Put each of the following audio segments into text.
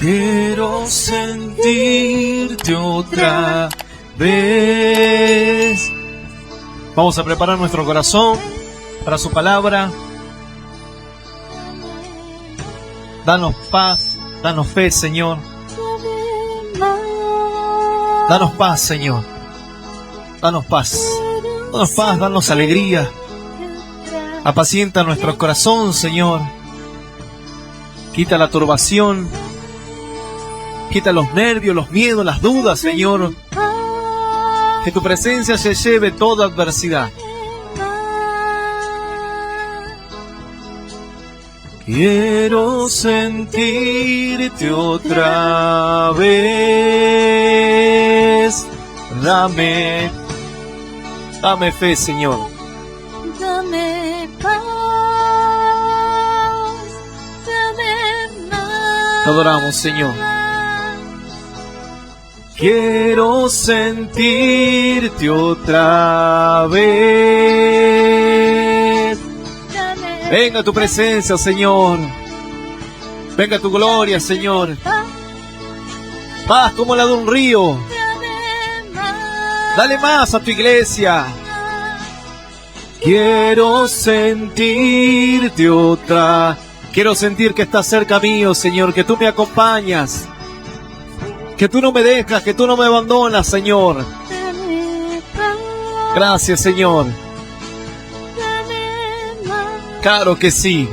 Quiero sentirte otra vez. Vamos a preparar nuestro corazón para su palabra. Danos paz, danos fe, Señor. Danos paz, Señor. Danos paz. Danos paz, danos alegría. Apacienta nuestro corazón, Señor. Quita la turbación. Quita los nervios, los miedos, las dudas, Señor. Que tu presencia se lleve toda adversidad. Quiero sentirte otra vez. Dame fe, Señor. Dame paz, dame más. Te adoramos, Señor. Quiero sentirte otra vez. Venga tu presencia, Señor. Venga tu gloria, Señor. Paz como la de un río. Dale más a tu iglesia. Quiero sentirte otra. Quiero sentir que estás cerca mío, Señor, que tú me acompañas. Que tú no me dejas, que tú no me abandonas, Señor. Gracias, Señor. Claro que sí.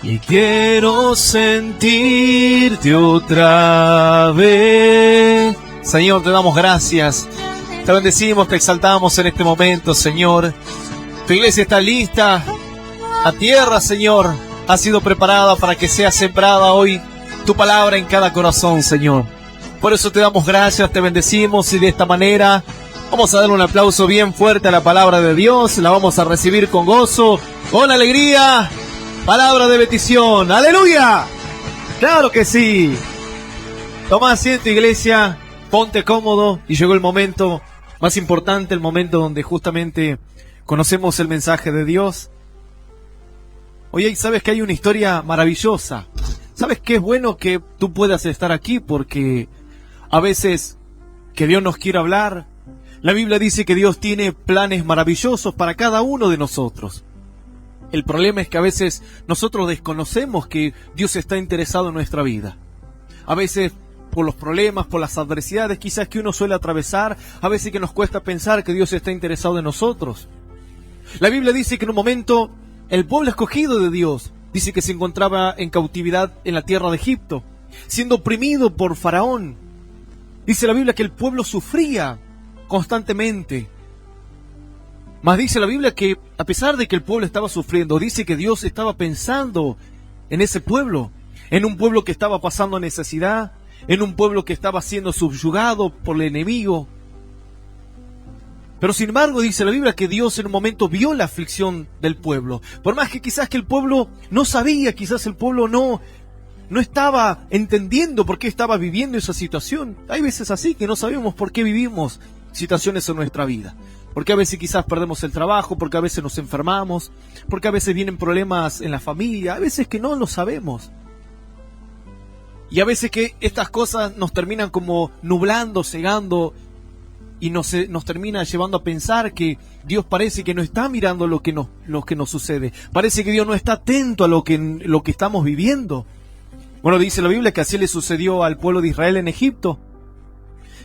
Y quiero sentirte otra vez. Señor, te damos gracias. Te bendecimos, te exaltamos en este momento, Señor. Tu iglesia está lista. La tierra, Señor, ha sido preparada para que sea sembrada hoy tu palabra en cada corazón, Señor. Por eso te damos gracias, te bendecimos y de esta manera vamos a darle un aplauso bien fuerte a la palabra de Dios. La vamos a recibir con gozo, con alegría. Palabra de bendición. ¡Aleluya! ¡Claro que sí! Toma asiento, iglesia. Ponte cómodo y llegó el momento más importante, el momento donde justamente conocemos el mensaje de Dios. Oye, ¿sabes que hay una historia maravillosa? ¿Sabes qué es bueno que tú puedas estar aquí? Porque a veces que Dios nos quiere hablar. La Biblia dice que Dios tiene planes maravillosos para cada uno de nosotros. El problema es que a veces nosotros desconocemos que Dios está interesado en nuestra vida. A veces por los problemas, por las adversidades quizás que uno suele atravesar, a veces que nos cuesta pensar que Dios está interesado en nosotros. La Biblia dice que en un momento el pueblo escogido de Dios dice que se encontraba en cautividad en la tierra de Egipto, siendo oprimido por Faraón. Dice la Biblia que el pueblo sufría constantemente. Mas dice la Biblia que a pesar de que el pueblo estaba sufriendo, dice que Dios estaba pensando en ese pueblo, en un pueblo que estaba pasando necesidad, en un pueblo que estaba siendo subyugado por el enemigo. Pero sin embargo dice la Biblia que Dios en un momento vio la aflicción del pueblo. Por más que quizás que el pueblo no sabía, quizás el pueblo no estaba entendiendo por qué estaba viviendo esa situación. Hay veces así que no sabemos por qué vivimos situaciones en nuestra vida. Porque a veces quizás perdemos el trabajo, porque a veces nos enfermamos, porque a veces vienen problemas en la familia, a veces que no lo sabemos. Y a veces que estas cosas nos terminan como nublando, cegando, y nos termina llevando a pensar que Dios parece que no está mirando lo que nos sucede. Parece que Dios no está atento a lo que estamos viviendo. Bueno, dice la Biblia que así le sucedió al pueblo de Israel en Egipto.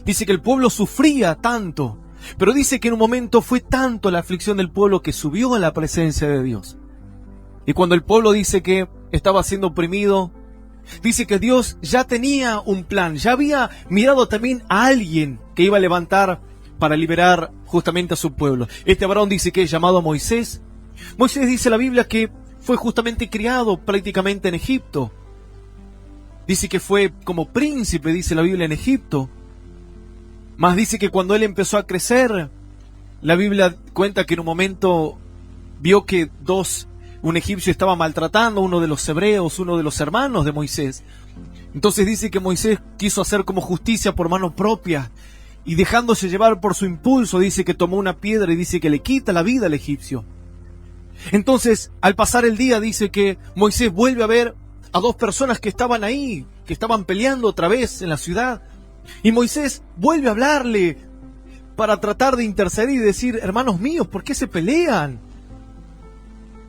Dice que el pueblo sufría tanto, pero dice que en un momento fue tanto la aflicción del pueblo que subió a la presencia de Dios. Y cuando el pueblo dice que estaba siendo oprimido, dice que Dios ya tenía un plan, ya había mirado también a alguien que iba a levantar para liberar justamente a su pueblo. Este varón dice que es llamado Moisés. Moisés, dice la Biblia, que fue justamente criado prácticamente en Egipto. Dice que fue como príncipe, dice la Biblia, en Egipto. Más dice que cuando él empezó a crecer, la Biblia cuenta que en un momento vio que un egipcio estaba maltratando a uno de los hebreos, uno de los hermanos de Moisés. Entonces dice que Moisés quiso hacer como justicia por mano propia y dejándose llevar por su impulso, dice que tomó una piedra y dice que le quita la vida al egipcio. Entonces, al pasar el día, dice que Moisés vuelve a ver a dos personas que estaban ahí, que estaban peleando otra vez en la ciudad. Y Moisés vuelve a hablarle para tratar de interceder y decir, hermanos míos, ¿por qué se pelean?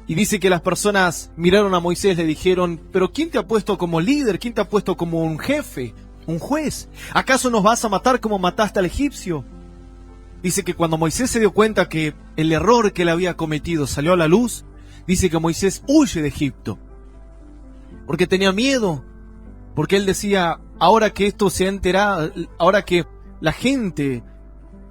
Y dice que las personas miraron a Moisés, le dijeron, pero ¿quién te ha puesto como líder? ¿Quién te ha puesto como un jefe, un juez? ¿Acaso nos vas a matar como mataste al egipcio? Dice que cuando Moisés se dio cuenta que el error que él había cometido salió a la luz, dice que Moisés huye de Egipto, porque tenía miedo, porque él decía, ahora que esto se ha enterado, ahora que la gente,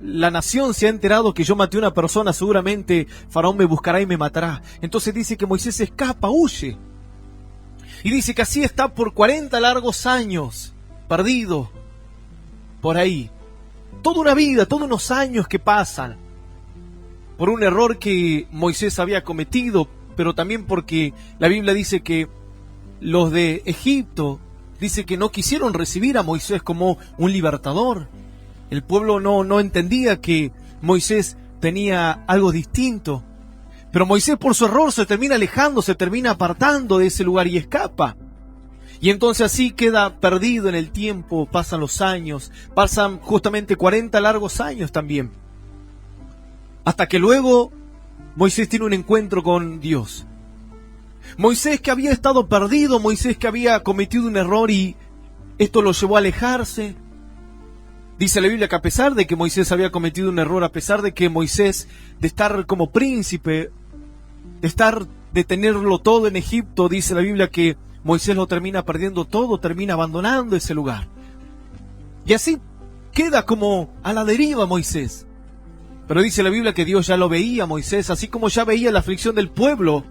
la nación se ha enterado que yo maté a una persona, seguramente Faraón me buscará y me matará. Entonces dice que Moisés escapa, huye. Y dice que así está por 40 largos años, perdido, por ahí. Toda una vida, todos unos años que pasan, por un error que Moisés había cometido, pero también porque la Biblia dice que los de Egipto, dice que no quisieron recibir a Moisés como un libertador. El pueblo no entendía que Moisés tenía algo distinto. Pero Moisés por su error se termina alejando, se termina apartando de ese lugar y escapa. Y entonces así queda perdido en el tiempo, pasan los años, pasan justamente 40 largos años también. Hasta que luego Moisés tiene un encuentro con Dios. Moisés que había estado perdido, Moisés que había cometido un error y esto lo llevó a alejarse. Dice la Biblia que a pesar de que Moisés había cometido un error, a pesar de que Moisés, de estar como príncipe, de tenerlo todo en Egipto, dice la Biblia que Moisés lo termina perdiendo todo, termina abandonando ese lugar. Y así queda como a la deriva Moisés. Pero dice la Biblia que Dios ya lo veía a Moisés, así como ya veía la aflicción del pueblo,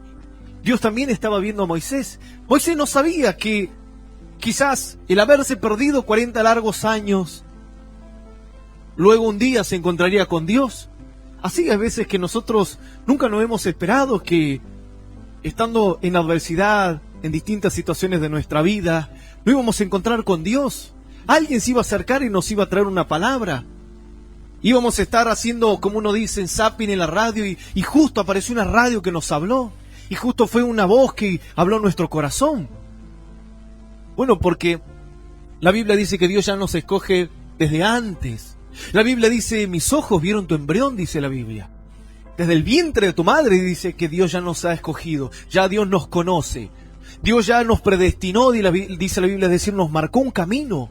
Dios también estaba viendo a Moisés. Moisés no sabía que quizás el haberse perdido 40 largos años, luego un día se encontraría con Dios. Así hay veces que nosotros nunca nos hemos esperado que, estando en adversidad, en distintas situaciones de nuestra vida, no íbamos a encontrar con Dios. Alguien se iba a acercar y nos iba a traer una palabra. Íbamos a estar haciendo, como uno dice, en zapping en la radio y justo apareció una radio que nos habló. Y justo fue una voz que habló en nuestro corazón. Bueno, porque la Biblia dice que Dios ya nos escoge desde antes. La Biblia dice, mis ojos vieron tu embrión, dice la Biblia. Desde el vientre de tu madre dice que Dios ya nos ha escogido, ya Dios nos conoce. Dios ya nos predestinó, dice la Biblia, es decir, nos marcó un camino.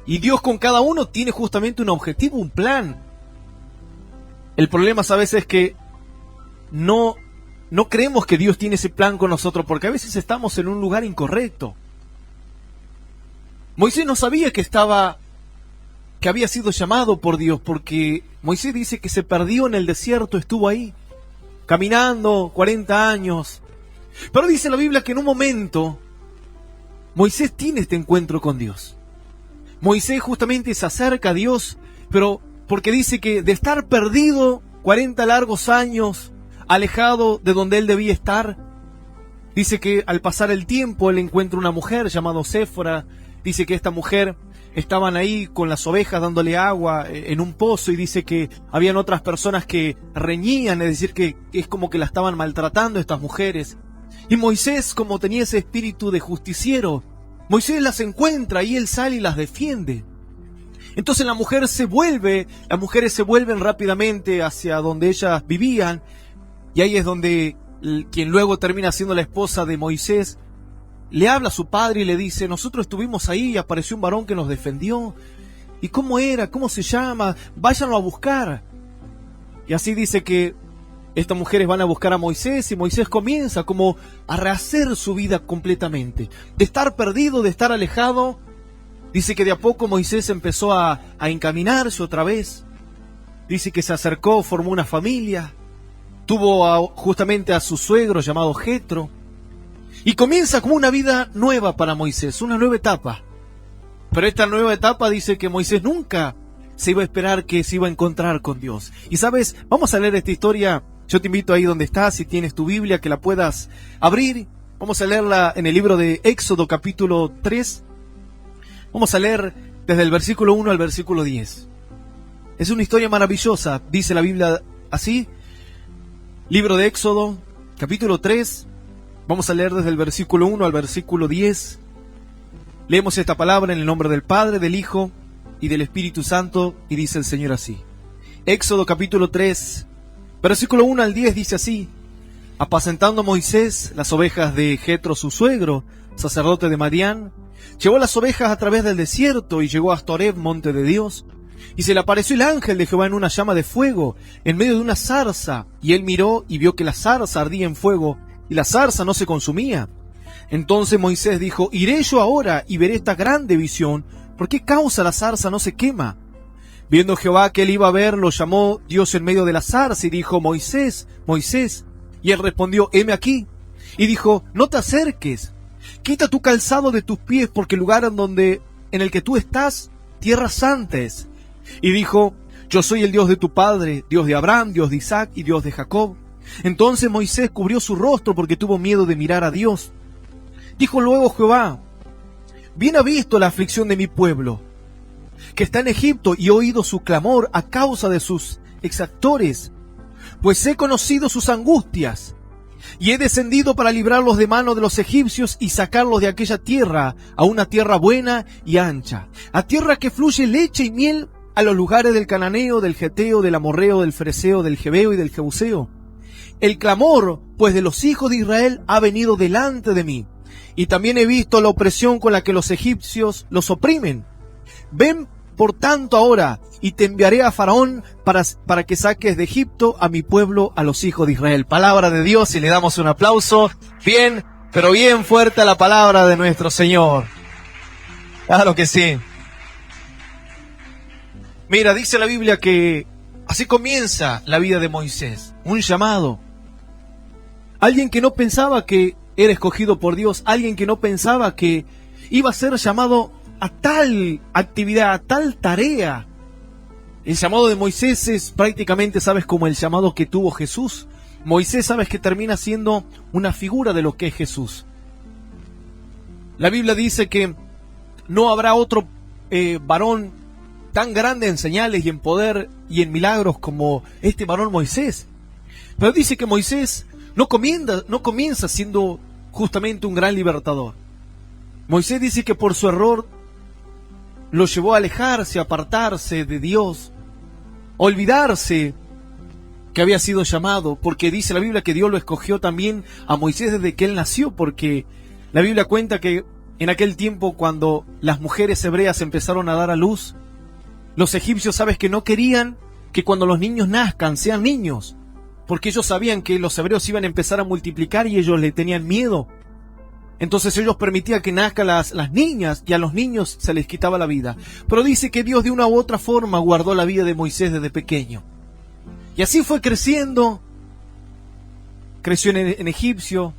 Y Dios con cada uno tiene justamente un objetivo, un plan. El problema a veces es que no creemos que Dios tiene ese plan con nosotros, porque a veces estamos en un lugar incorrecto. Moisés no sabía que había sido llamado por Dios, porque Moisés dice que se perdió en el desierto, estuvo ahí, caminando 40 años. Pero dice la Biblia que en un momento Moisés tiene este encuentro con Dios. Moisés justamente se acerca a Dios, pero porque dice que de estar perdido 40 largos años, alejado de donde él debía estar, dice que al pasar el tiempo él encuentra una mujer llamada Séfora. Dice que esta mujer estaban ahí con las ovejas dándole agua en un pozo, y dice que habían otras personas que reñían, es decir, que es como que la estaban maltratando estas mujeres. Y Moisés, como tenía ese espíritu de justiciero, Moisés las encuentra y él sale y las defiende. Entonces las mujeres se vuelven rápidamente hacia donde ellas vivían, y ahí es donde quien luego termina siendo la esposa de Moisés le habla a su padre y le dice, nosotros estuvimos ahí y apareció un varón que nos defendió. ¿Y cómo era? ¿Cómo se llama? Váyanlo a buscar. Y así dice que estas mujeres van a buscar a Moisés, y Moisés comienza como a rehacer su vida completamente. De estar perdido, de estar alejado, dice que de a poco Moisés empezó a encaminarse otra vez. Dice que se acercó, formó una familia, tuvo justamente a su suegro llamado Jetro, y comienza como una vida nueva para Moisés, una nueva etapa. Pero esta nueva etapa dice que Moisés nunca se iba a esperar que se iba a encontrar con Dios. Y sabes, vamos a leer esta historia. Yo te invito ahí donde estás, si tienes tu Biblia, que la puedas abrir. Vamos a leerla en el libro de Éxodo capítulo 3. Vamos a leer desde el versículo 1 al versículo 10. Es una historia maravillosa, dice la Biblia así. Libro de Éxodo capítulo 3, Vamos a leer desde el versículo 1 al versículo 10. Leemos esta palabra en el nombre del Padre, del Hijo y del Espíritu Santo, y dice el Señor así. Éxodo capítulo 3, versículo 1 al 10 dice así: apacentando Moisés las ovejas de Jetro su suegro, sacerdote de Madián, llevó las ovejas a través del desierto y llegó hasta Horeb, monte de Dios. Y se le apareció el ángel de Jehová en una llama de fuego, en medio de una zarza, y él miró y vio que la zarza ardía en fuego, y la zarza no se consumía. Entonces Moisés dijo: iré yo ahora y veré esta grande visión, ¿por qué causa la zarza no se quema? Viendo Jehová que él iba a ver, lo llamó Dios en medio de la zarza y dijo: Moisés, Moisés. Y él respondió: heme aquí. Y dijo: no te acerques, quita tu calzado de tus pies, porque el lugar en el que tú estás, tierra santa es. Y dijo: yo soy el Dios de tu padre, Dios de Abraham, Dios de Isaac y Dios de Jacob. Entonces Moisés cubrió su rostro porque tuvo miedo de mirar a Dios. Dijo luego Jehová: bien ha visto la aflicción de mi pueblo, que está en Egipto, y he oído su clamor a causa de sus exactores, pues he conocido sus angustias, y he descendido para librarlos de mano de los egipcios y sacarlos de aquella tierra a una tierra buena y ancha, a tierra que fluye leche y miel, a los lugares del cananeo, del geteo, del amorreo, del fereceo, del jebeo y del jebuseo. El clamor, pues, de los hijos de Israel ha venido delante de mí, y también he visto la opresión con la que los egipcios los oprimen. Ven, por tanto, ahora, y te enviaré a Faraón para que saques de Egipto a mi pueblo, a los hijos de Israel. Palabra de Dios, y le damos un aplauso bien, pero bien fuerte a la palabra de nuestro Señor. Claro que sí. Mira, dice la Biblia que así comienza la vida de Moisés. Un llamado. Alguien que no pensaba que era escogido por Dios, alguien que no pensaba que iba a ser llamado a tal actividad, a tal tarea. El llamado de Moisés es prácticamente, ¿sabes?, como el llamado que tuvo Jesús. Moisés, ¿sabes?, que termina siendo una figura de lo que es Jesús. La Biblia dice que no habrá otro varón tan grande en señales y en poder y en milagros como este varón Moisés. Pero dice que Moisés no comienza siendo justamente un gran libertador. Moisés dice que por su error lo llevó a alejarse, a apartarse de Dios, a olvidarse que había sido llamado, porque dice la Biblia que Dios lo escogió también a Moisés desde que él nació, porque la Biblia cuenta que en aquel tiempo, cuando las mujeres hebreas empezaron a dar a luz, los egipcios, sabes, que no querían que cuando los niños nazcan sean niños, porque ellos sabían que los hebreos iban a empezar a multiplicar y ellos le tenían miedo. Entonces ellos permitían que nazcan las niñas, y a los niños se les quitaba la vida. Pero dice que Dios de una u otra forma guardó la vida de Moisés desde pequeño. Y así fue creciendo. Creció en Egipto,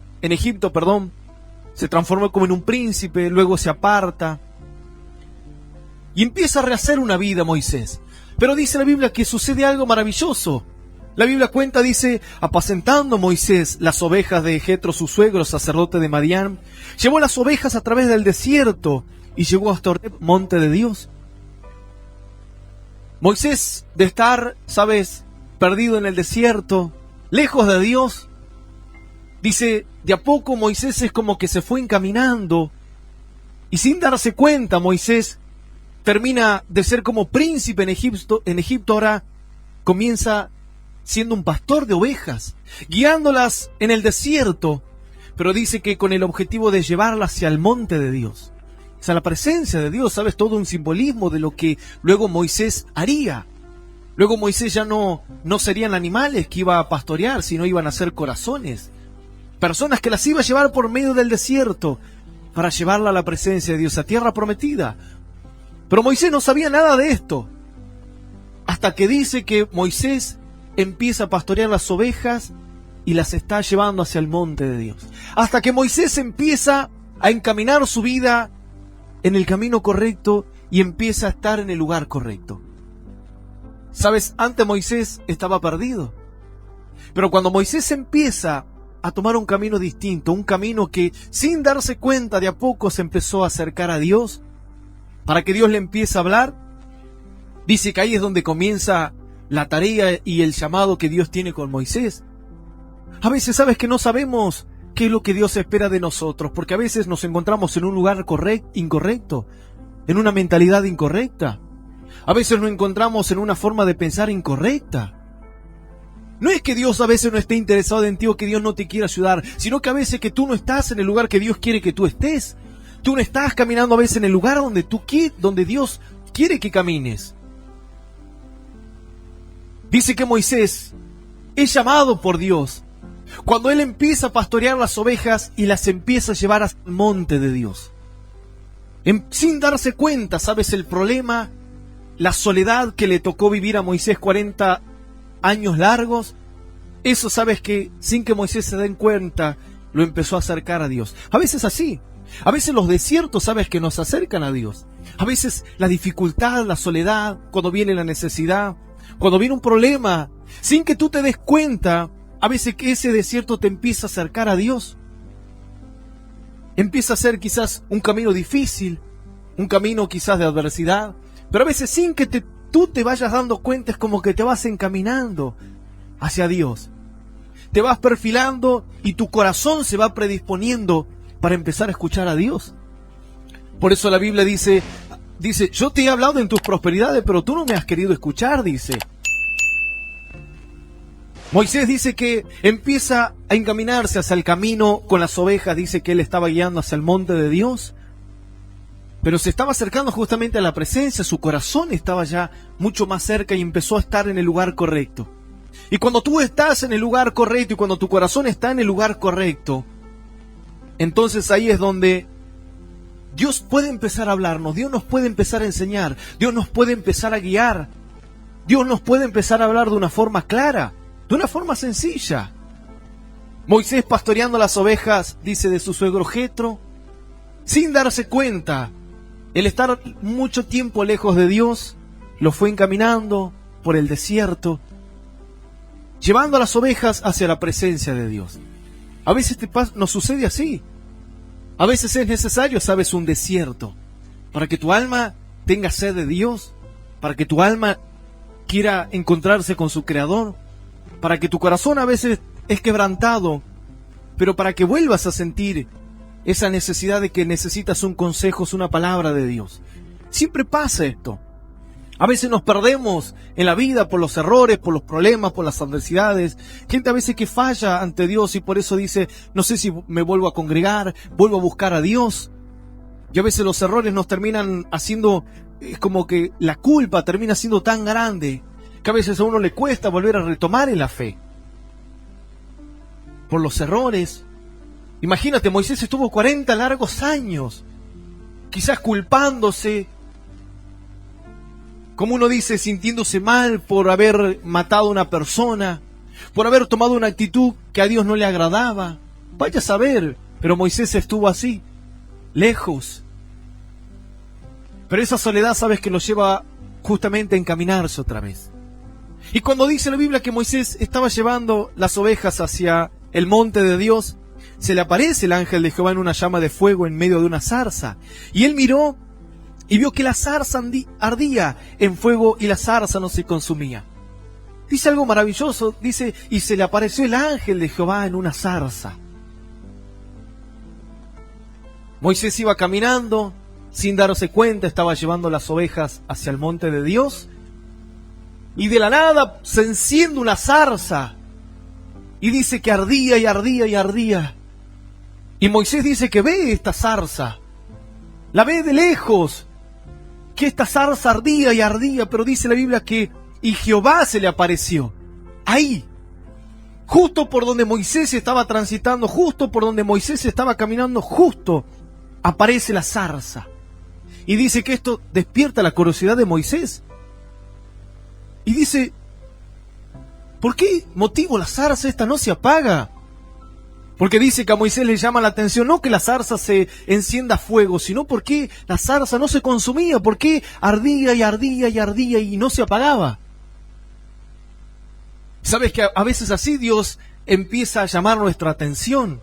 se transformó como en un príncipe, luego se aparta. Y empieza a rehacer una vida Moisés. Pero dice la Biblia que sucede algo maravilloso. La Biblia cuenta, dice: apacentando Moisés las ovejas de Jetro su suegro, sacerdote de Madián, llevó las ovejas a través del desierto y llegó hasta Horeb, monte de Dios. Moisés, de estar, sabes, perdido en el desierto, lejos de Dios, dice, de a poco Moisés es como que se fue encaminando, y sin darse cuenta Moisés termina de ser como príncipe en Egipto, ahora comienza siendo un pastor de ovejas, guiándolas en el desierto, pero dice que con el objetivo de llevarlas hacia el monte de Dios, hacia la presencia de Dios, ¿sabes? Todo un simbolismo de lo que luego Moisés haría. Luego Moisés ya no serían animales que iba a pastorear, sino iban a ser corazones, personas que las iba a llevar por medio del desierto para llevarla a la presencia de Dios, a tierra prometida. Pero Moisés no sabía nada de esto, hasta que dice que Moisés empieza a pastorear las ovejas y las está llevando hacia el monte de Dios. Hasta que Moisés empieza a encaminar su vida en el camino correcto y empieza a estar en el lugar correcto. Sabes, antes Moisés estaba perdido. Pero cuando Moisés empieza a tomar un camino distinto, un camino que sin darse cuenta de a poco se empezó a acercar a Dios, para que Dios le empiece a hablar, dice que ahí es donde comienza la tarea y el llamado que Dios tiene con Moisés. A veces, sabes, que no sabemos qué es lo que Dios espera de nosotros, porque a veces nos encontramos en un lugar incorrecto, en una mentalidad incorrecta. A veces nos encontramos en una forma de pensar incorrecta. No es que Dios a veces no esté interesado en ti o que Dios no te quiera ayudar, sino que a veces que tú no estás en el lugar que Dios quiere que tú estés. Tú no estás caminando a veces en el lugar donde Dios quiere que camines. Dice que Moisés es llamado por Dios cuando él empieza a pastorear las ovejas y las empieza a llevar al monte de Dios. Sin darse cuenta, ¿sabes el problema? La soledad que le tocó vivir a Moisés 40 años largos. Eso, sabes que sin que Moisés se den cuenta, lo empezó a acercar a Dios. A veces así. A veces los desiertos, sabes, que nos acercan a Dios. A veces la dificultad, la soledad, cuando viene la necesidad, cuando viene un problema, sin que tú te des cuenta, a veces que ese desierto te empieza a acercar a Dios. Empieza a ser quizás un camino difícil, un camino quizás de adversidad, pero a veces sin que tú te vayas dando cuenta, es como que te vas encaminando hacia Dios. Te vas perfilando y tu corazón se va predisponiendo para empezar a escuchar a Dios. Por eso la Biblia dice, yo te he hablado en tus prosperidades, pero tú no me has querido escuchar, dice. Moisés dice que empieza a encaminarse hacia el camino con las ovejas, dice que él estaba guiando hacia el monte de Dios, pero se estaba acercando justamente a la presencia, su corazón estaba ya mucho más cerca y empezó a estar en el lugar correcto. Y cuando tú estás en el lugar correcto y cuando tu corazón está en el lugar correcto, entonces ahí es donde Dios puede empezar a hablarnos, Dios nos puede empezar a enseñar, Dios nos puede empezar a guiar, Dios nos puede empezar a hablar de una forma clara, de una forma sencilla. Moisés pastoreando las ovejas, dice de su suegro Jetro, sin darse cuenta, el estar mucho tiempo lejos de Dios, lo fue encaminando por el desierto, llevando a las ovejas hacia la presencia de Dios. A veces nos sucede así. A veces es necesario, sabes, un desierto para que tu alma tenga sed de Dios, para que tu alma quiera encontrarse con su Creador, para que tu corazón a veces es quebrantado, pero para que vuelvas a sentir esa necesidad de que necesitas un consejo, una palabra de Dios. Siempre pasa esto. A veces nos perdemos en la vida por los errores, por los problemas, por las adversidades. Gente a veces que falla ante Dios y por eso dice, no sé si me vuelvo a congregar, vuelvo a buscar a Dios. Y a veces los errores nos terminan haciendo, es como que la culpa termina siendo tan grande que a veces a uno le cuesta volver a retomar en la fe. Por los errores. Imagínate, Moisés estuvo 40 largos años, quizás culpándose, como uno dice, sintiéndose mal por haber matado a una persona, por haber tomado una actitud que a Dios no le agradaba. Vaya a saber, pero Moisés estuvo así, lejos. Pero esa soledad, sabes, que lo lleva justamente a encaminarse otra vez. Y cuando dice la Biblia que Moisés estaba llevando las ovejas hacia el monte de Dios, se le aparece el ángel de Jehová en una llama de fuego en medio de una zarza. Y él miró y vio que la zarza ardía en fuego y la zarza no se consumía. Dice algo maravilloso, dice, y se le apareció el ángel de Jehová en una zarza. Moisés iba caminando, sin darse cuenta, estaba llevando las ovejas hacia el monte de Dios, y de la nada se enciende una zarza, y dice que ardía y ardía y ardía. Y Moisés dice que ve esta zarza, la ve de lejos, que esta zarza ardía y ardía, pero dice la Biblia que y Jehová se le apareció, ahí, justo por donde Moisés estaba transitando, justo por donde Moisés estaba caminando, justo aparece la zarza. Y dice que esto despierta la curiosidad de Moisés. Y dice, ¿por qué motivo la zarza esta no se apaga? Porque dice que a Moisés le llama la atención no que la zarza se encienda a fuego, sino porque la zarza no se consumía, porque ardía y ardía y ardía y no se apagaba. ¿Sabes que a veces así Dios empieza a llamar nuestra atención?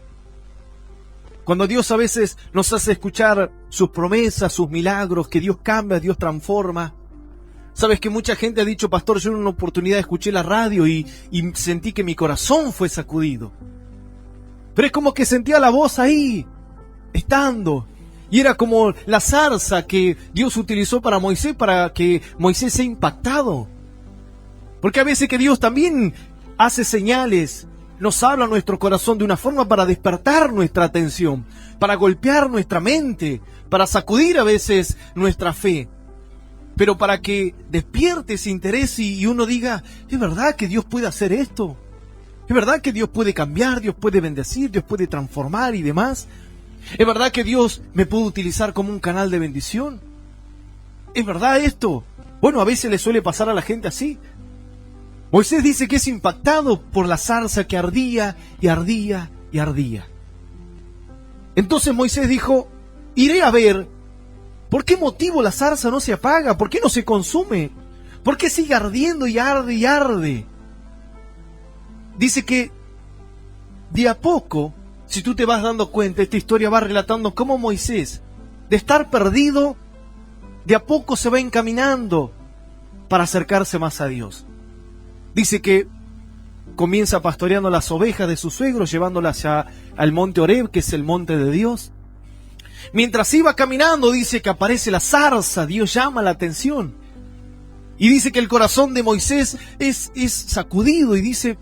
Cuando Dios a veces nos hace escuchar sus promesas, sus milagros, que Dios cambia, Dios transforma. Sabes que mucha gente ha dicho, pastor, yo en una oportunidad escuché la radio y sentí que mi corazón fue sacudido. Pero es como que sentía la voz ahí, estando. Y era como la zarza que Dios utilizó para Moisés, para que Moisés sea impactado. Porque a veces que Dios también hace señales, nos habla a nuestro corazón de una forma para despertar nuestra atención, para golpear nuestra mente, para sacudir a veces nuestra fe. Pero para que despierte ese interés y uno diga, ¿es verdad que Dios puede hacer esto? ¿Es verdad que Dios puede cambiar, Dios puede bendecir, Dios puede transformar y demás? ¿Es verdad que Dios me puede utilizar como un canal de bendición? ¿Es verdad esto? Bueno, a veces le suele pasar a la gente así. Moisés dice que es impactado por la zarza que ardía y ardía y ardía. Entonces Moisés dijo, iré a ver, ¿por qué motivo la zarza no se apaga? ¿Por qué no se consume? ¿Por qué sigue ardiendo y arde y arde? Dice que de a poco, si tú te vas dando cuenta, esta historia va relatando cómo Moisés, de estar perdido, de a poco se va encaminando para acercarse más a Dios. Dice que comienza pastoreando las ovejas de su suegro, llevándolas al monte Horeb, que es el monte de Dios. Mientras iba caminando, dice que aparece la zarza, Dios llama la atención. Y dice que el corazón de Moisés es sacudido y dice,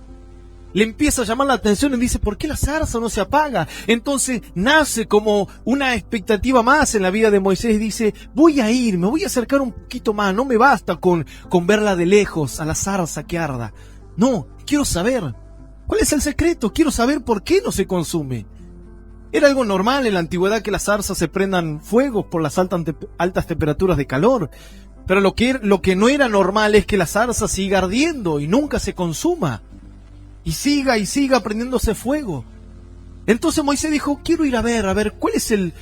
le empieza a llamar la atención y dice, ¿por qué la zarza no se apaga? Entonces nace como una expectativa más en la vida de Moisés y dice, voy a ir, me voy a acercar un poquito más, no me basta con verla de lejos a la zarza que arda. No, quiero saber, ¿cuál es el secreto? Quiero saber por qué no se consume. Era algo normal en la antigüedad que las zarzas se prendan fuegos por las altas temperaturas de calor, pero lo que no era normal es que la zarza siga ardiendo y nunca se consuma. Y siga prendiéndose fuego. Entonces Moisés dijo, quiero ir a ver cuál es el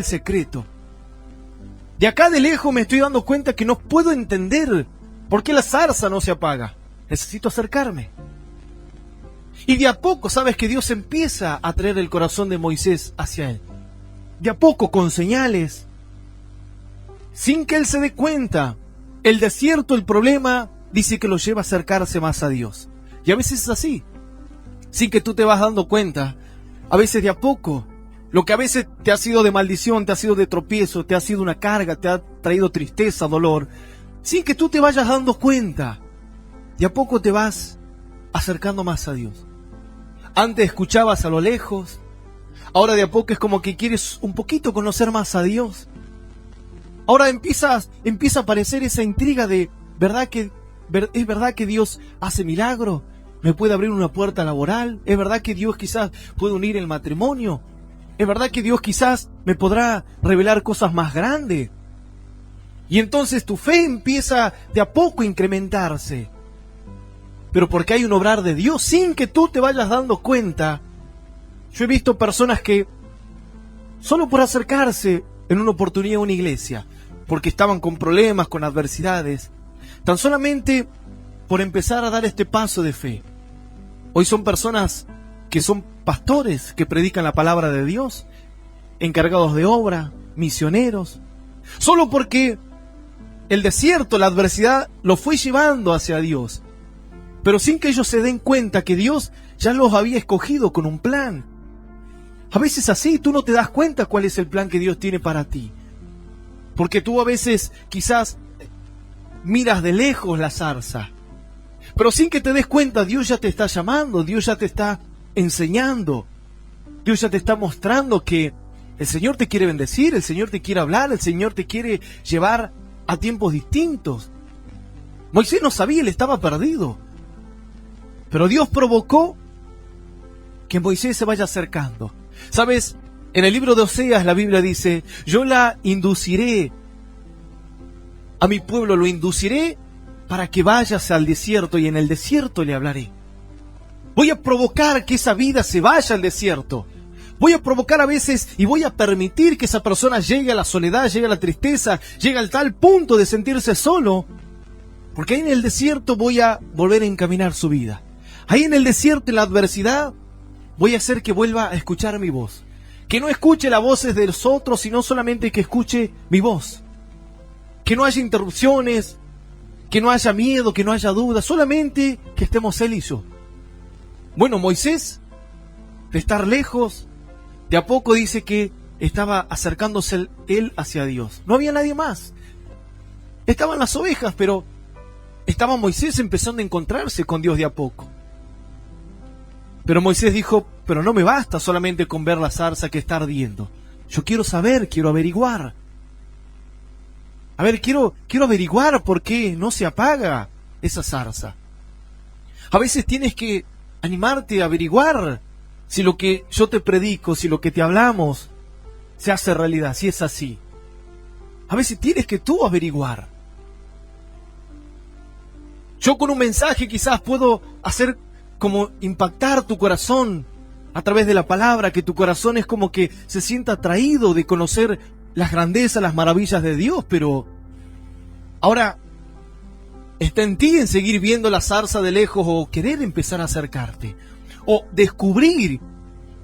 secreto. De acá de lejos me estoy dando cuenta que no puedo entender por qué la zarza no se apaga. Necesito acercarme. Y de a poco, sabes que Dios empieza a traer el corazón de Moisés hacia él. De a poco, con señales, sin que él se dé cuenta. El desierto, el problema, dice que lo lleva a acercarse más a Dios. Y a veces es así, sin que tú te vas dando cuenta. A veces de a poco, lo que a veces te ha sido de maldición, te ha sido de tropiezo, te ha sido una carga, te ha traído tristeza, dolor, sin que tú te vayas dando cuenta, de a poco te vas acercando más a Dios. Antes escuchabas a lo lejos, ahora de a poco es como que quieres un poquito conocer más a Dios. Ahora empieza a aparecer esa intriga de, ¿es verdad que Dios hace milagros? ¿Me puede abrir una puerta laboral? ¿Es verdad que Dios quizás puede unir el matrimonio? ¿Es verdad que Dios quizás me podrá revelar cosas más grandes? Y entonces tu fe empieza de a poco a incrementarse. Pero porque hay un obrar de Dios, sin que tú te vayas dando cuenta. Yo he visto personas que, solo por acercarse en una oportunidad a una iglesia, porque estaban con problemas, con adversidades, tan solamente por empezar a dar este paso de fe, hoy son personas que son pastores, que predican la palabra de Dios, encargados de obra, misioneros, solo porque el desierto, la adversidad, los fue llevando hacia Dios, pero sin que ellos se den cuenta que Dios ya los había escogido con un plan. A veces así tú no te das cuenta cuál es el plan que Dios tiene para ti, porque tú a veces quizás miras de lejos la zarza, pero sin que te des cuenta, Dios ya te está llamando, Dios ya te está enseñando, Dios ya te está mostrando que el Señor te quiere bendecir, el Señor te quiere hablar, el Señor te quiere llevar a tiempos distintos. Moisés no sabía, él estaba perdido, pero Dios provocó que Moisés se vaya acercando. ¿Sabes? En el libro de Oseas la Biblia dice, yo la induciré a mi pueblo, lo induciré para que vayas al desierto y en el desierto le hablaré. Voy a provocar que esa vida se vaya al desierto. Voy a provocar a veces y voy a permitir que esa persona llegue a la soledad, llegue a la tristeza, llegue al tal punto de sentirse solo, porque ahí en el desierto voy a volver a encaminar su vida. Ahí en el desierto, en la adversidad, voy a hacer que vuelva a escuchar mi voz. Que no escuche las voces de los otros, sino solamente que escuche mi voz. Que no haya interrupciones, que no haya miedo, que no haya duda, solamente que estemos él y yo. Bueno, Moisés de estar lejos, de a poco dice que estaba acercándose él hacia Dios. No había nadie más. Estaban las ovejas, pero estaba Moisés empezando a encontrarse con Dios de a poco. Pero Moisés dijo, pero no me basta solamente con ver la zarza que está ardiendo. Yo quiero saber, quiero averiguar. A ver, quiero averiguar por qué no se apaga esa zarza. A veces tienes que animarte a averiguar si lo que yo te predico, si lo que te hablamos se hace realidad, si es así. A veces tienes que tú averiguar. Yo con un mensaje quizás puedo hacer como impactar tu corazón a través de la palabra, que tu corazón es como que se sienta atraído de conocer las grandezas, las maravillas de Dios, pero ahora está en ti en seguir viendo la zarza de lejos o querer empezar a acercarte o descubrir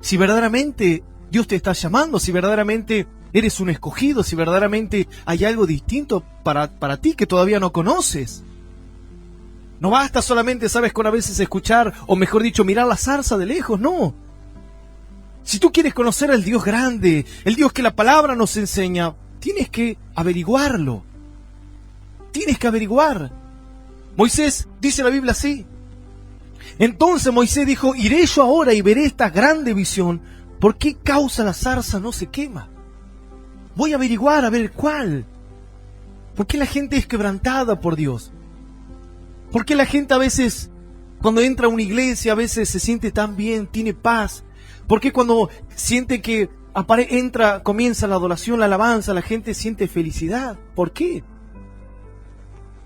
si verdaderamente Dios te está llamando, si verdaderamente eres un escogido, si verdaderamente hay algo distinto para ti que todavía no conoces. No basta solamente, sabes, con a veces escuchar, o mejor dicho, mirar la zarza de lejos, no. Si tú quieres conocer al Dios grande, el Dios que la palabra nos enseña, tienes que averiguarlo. Tienes que averiguar. Moisés, dice la Biblia así. Entonces Moisés dijo, iré yo ahora y veré esta grande visión. ¿Por qué causa la zarza no se quema? Voy a averiguar, a ver cuál. ¿Por qué la gente es quebrantada por Dios? ¿Por qué la gente a veces, cuando entra a una iglesia, a veces se siente tan bien, tiene paz? ¿Por qué cuando siente que comienza la adoración, la alabanza, la gente siente felicidad? ¿Por qué?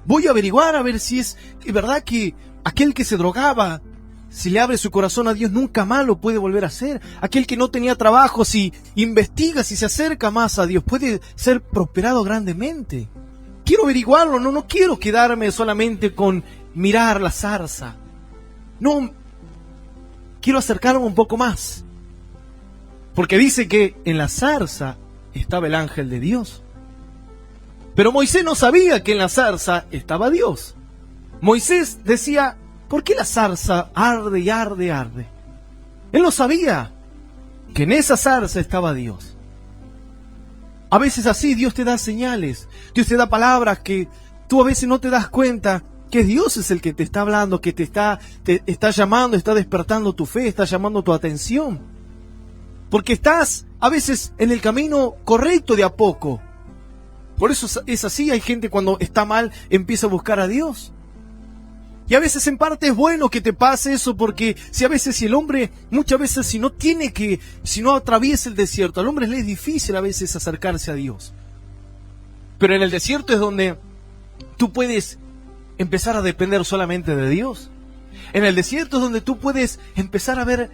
Voy a averiguar a ver si es verdad que aquel que se drogaba, si le abre su corazón a Dios, nunca más lo puede volver a hacer. Aquel que no tenía trabajo, si investiga, si se acerca más a Dios, puede ser prosperado grandemente. Quiero averiguarlo, no quiero quedarme solamente con mirar la zarza. No, quiero acercarme un poco más. Porque dice que en la zarza estaba el ángel de Dios. Pero Moisés no sabía que en la zarza estaba Dios. Moisés decía, ¿por qué la zarza arde y arde y arde? Él no sabía que en esa zarza estaba Dios. A veces así Dios te da señales, Dios te da palabras que tú a veces no te das cuenta que Dios es el que te está hablando, que te está llamando, está despertando tu fe, está llamando tu atención. Porque estás a veces en el camino correcto de a poco. Por eso es así, hay gente cuando está mal empieza a buscar a Dios. Y a veces en parte es bueno que te pase eso, porque si el hombre, muchas veces si no atraviesa el desierto, al hombre le es difícil a veces acercarse a Dios. Pero en el desierto es donde tú puedes empezar a depender solamente de Dios. En el desierto es donde tú puedes empezar a ver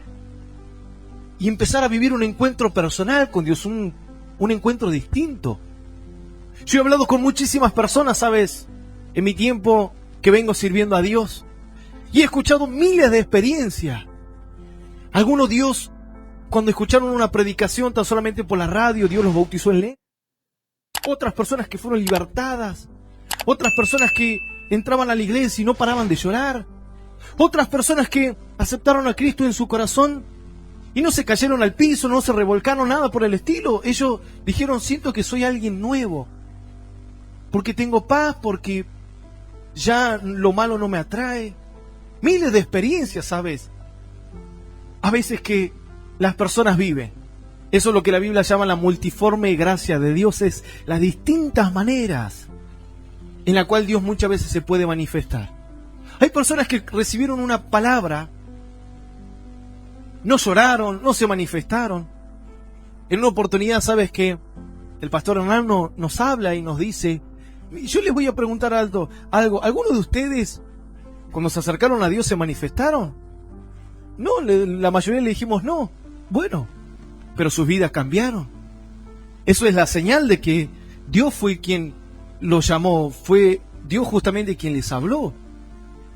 y empezar a vivir un encuentro personal con Dios, un encuentro distinto. Yo he hablado con muchísimas personas, ¿sabes? En mi tiempo que vengo sirviendo a Dios, y he escuchado miles de experiencias. Algunos Dios, cuando escucharon una predicación tan solamente por la radio, Dios los bautizó en lengua. Otras personas que fueron libertadas. Otras personas que entraban a la iglesia y no paraban de llorar. Otras personas que aceptaron a Cristo en su corazón y no se cayeron al piso, no se revolcaron, nada por el estilo. Ellos dijeron, siento que soy alguien nuevo, porque tengo paz, porque ya lo malo no me atrae. Miles de experiencias, ¿sabes? A veces que las personas viven. Eso es lo que la Biblia llama la multiforme gracia de Dios, es las distintas maneras en la cual Dios muchas veces se puede manifestar. Hay personas que recibieron una palabra, no lloraron, no se manifestaron. En una oportunidad, ¿sabes qué? El pastor Hernán nos habla y nos dice, yo les voy a preguntar algo. ¿Algunos de ustedes, cuando se acercaron a Dios, se manifestaron? No, la mayoría le dijimos no. Bueno, pero sus vidas cambiaron. Eso es la señal de que Dios fue quien los llamó, fue Dios justamente quien les habló.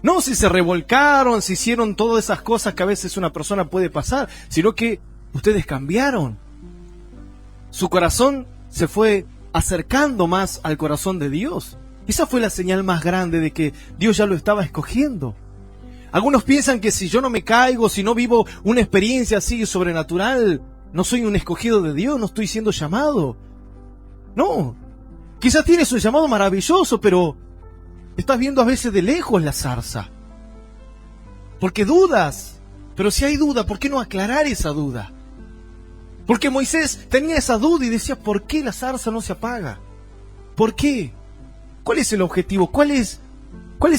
No si se revolcaron, si hicieron todas esas cosas que a veces una persona puede pasar, sino que ustedes cambiaron. Su corazón se fue acercando más al corazón de Dios. Esa fue la señal más grande de que Dios ya lo estaba escogiendo. Algunos piensan que si yo no me caigo, si no vivo una experiencia así sobrenatural, no soy un escogido de Dios, no estoy siendo llamado. No, quizás tienes un llamado maravilloso, pero estás viendo a veces de lejos la zarza. Porque dudas, pero si hay duda, ¿por qué no aclarar esa duda? Porque Moisés tenía esa duda y decía, ¿por qué la zarza no se apaga? ¿Por qué? ¿Cuál es el objetivo? ¿Cuál es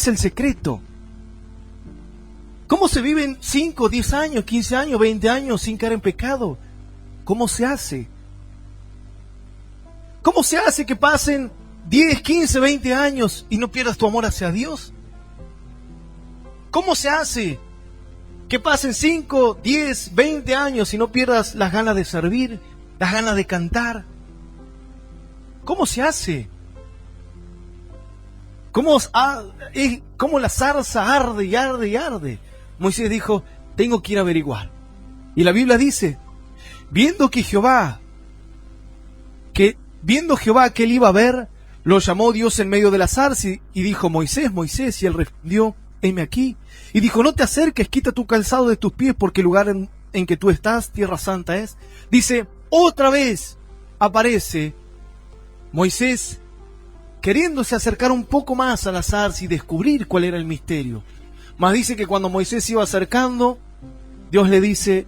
el secreto? ¿Cómo se viven 5, 10 años, 15 años, 20 años sin caer en pecado? ¿Cómo se hace? ¿Cómo se hace que pasen 10, 15, 20 años y no pierdas tu amor hacia Dios? ¿Cómo se hace que pasen 5, 10, 20 años y no pierdas las ganas de servir, las ganas de cantar? ¿Cómo se hace? ¿Cómo la zarza arde y arde y arde? Moisés dijo, tengo que ir a averiguar. Y la Biblia dice, viendo Jehová que él iba a ver, lo llamó Dios en medio de la zarza y dijo, Moisés, Moisés, y él respondió, heme aquí. Y dijo, no te acerques, quita tu calzado de tus pies, porque el lugar en que tú estás, tierra santa es. Dice, otra vez aparece Moisés queriéndose acercar un poco más a la zarza y descubrir cuál era el misterio. Mas dice que cuando Moisés se iba acercando, Dios le dice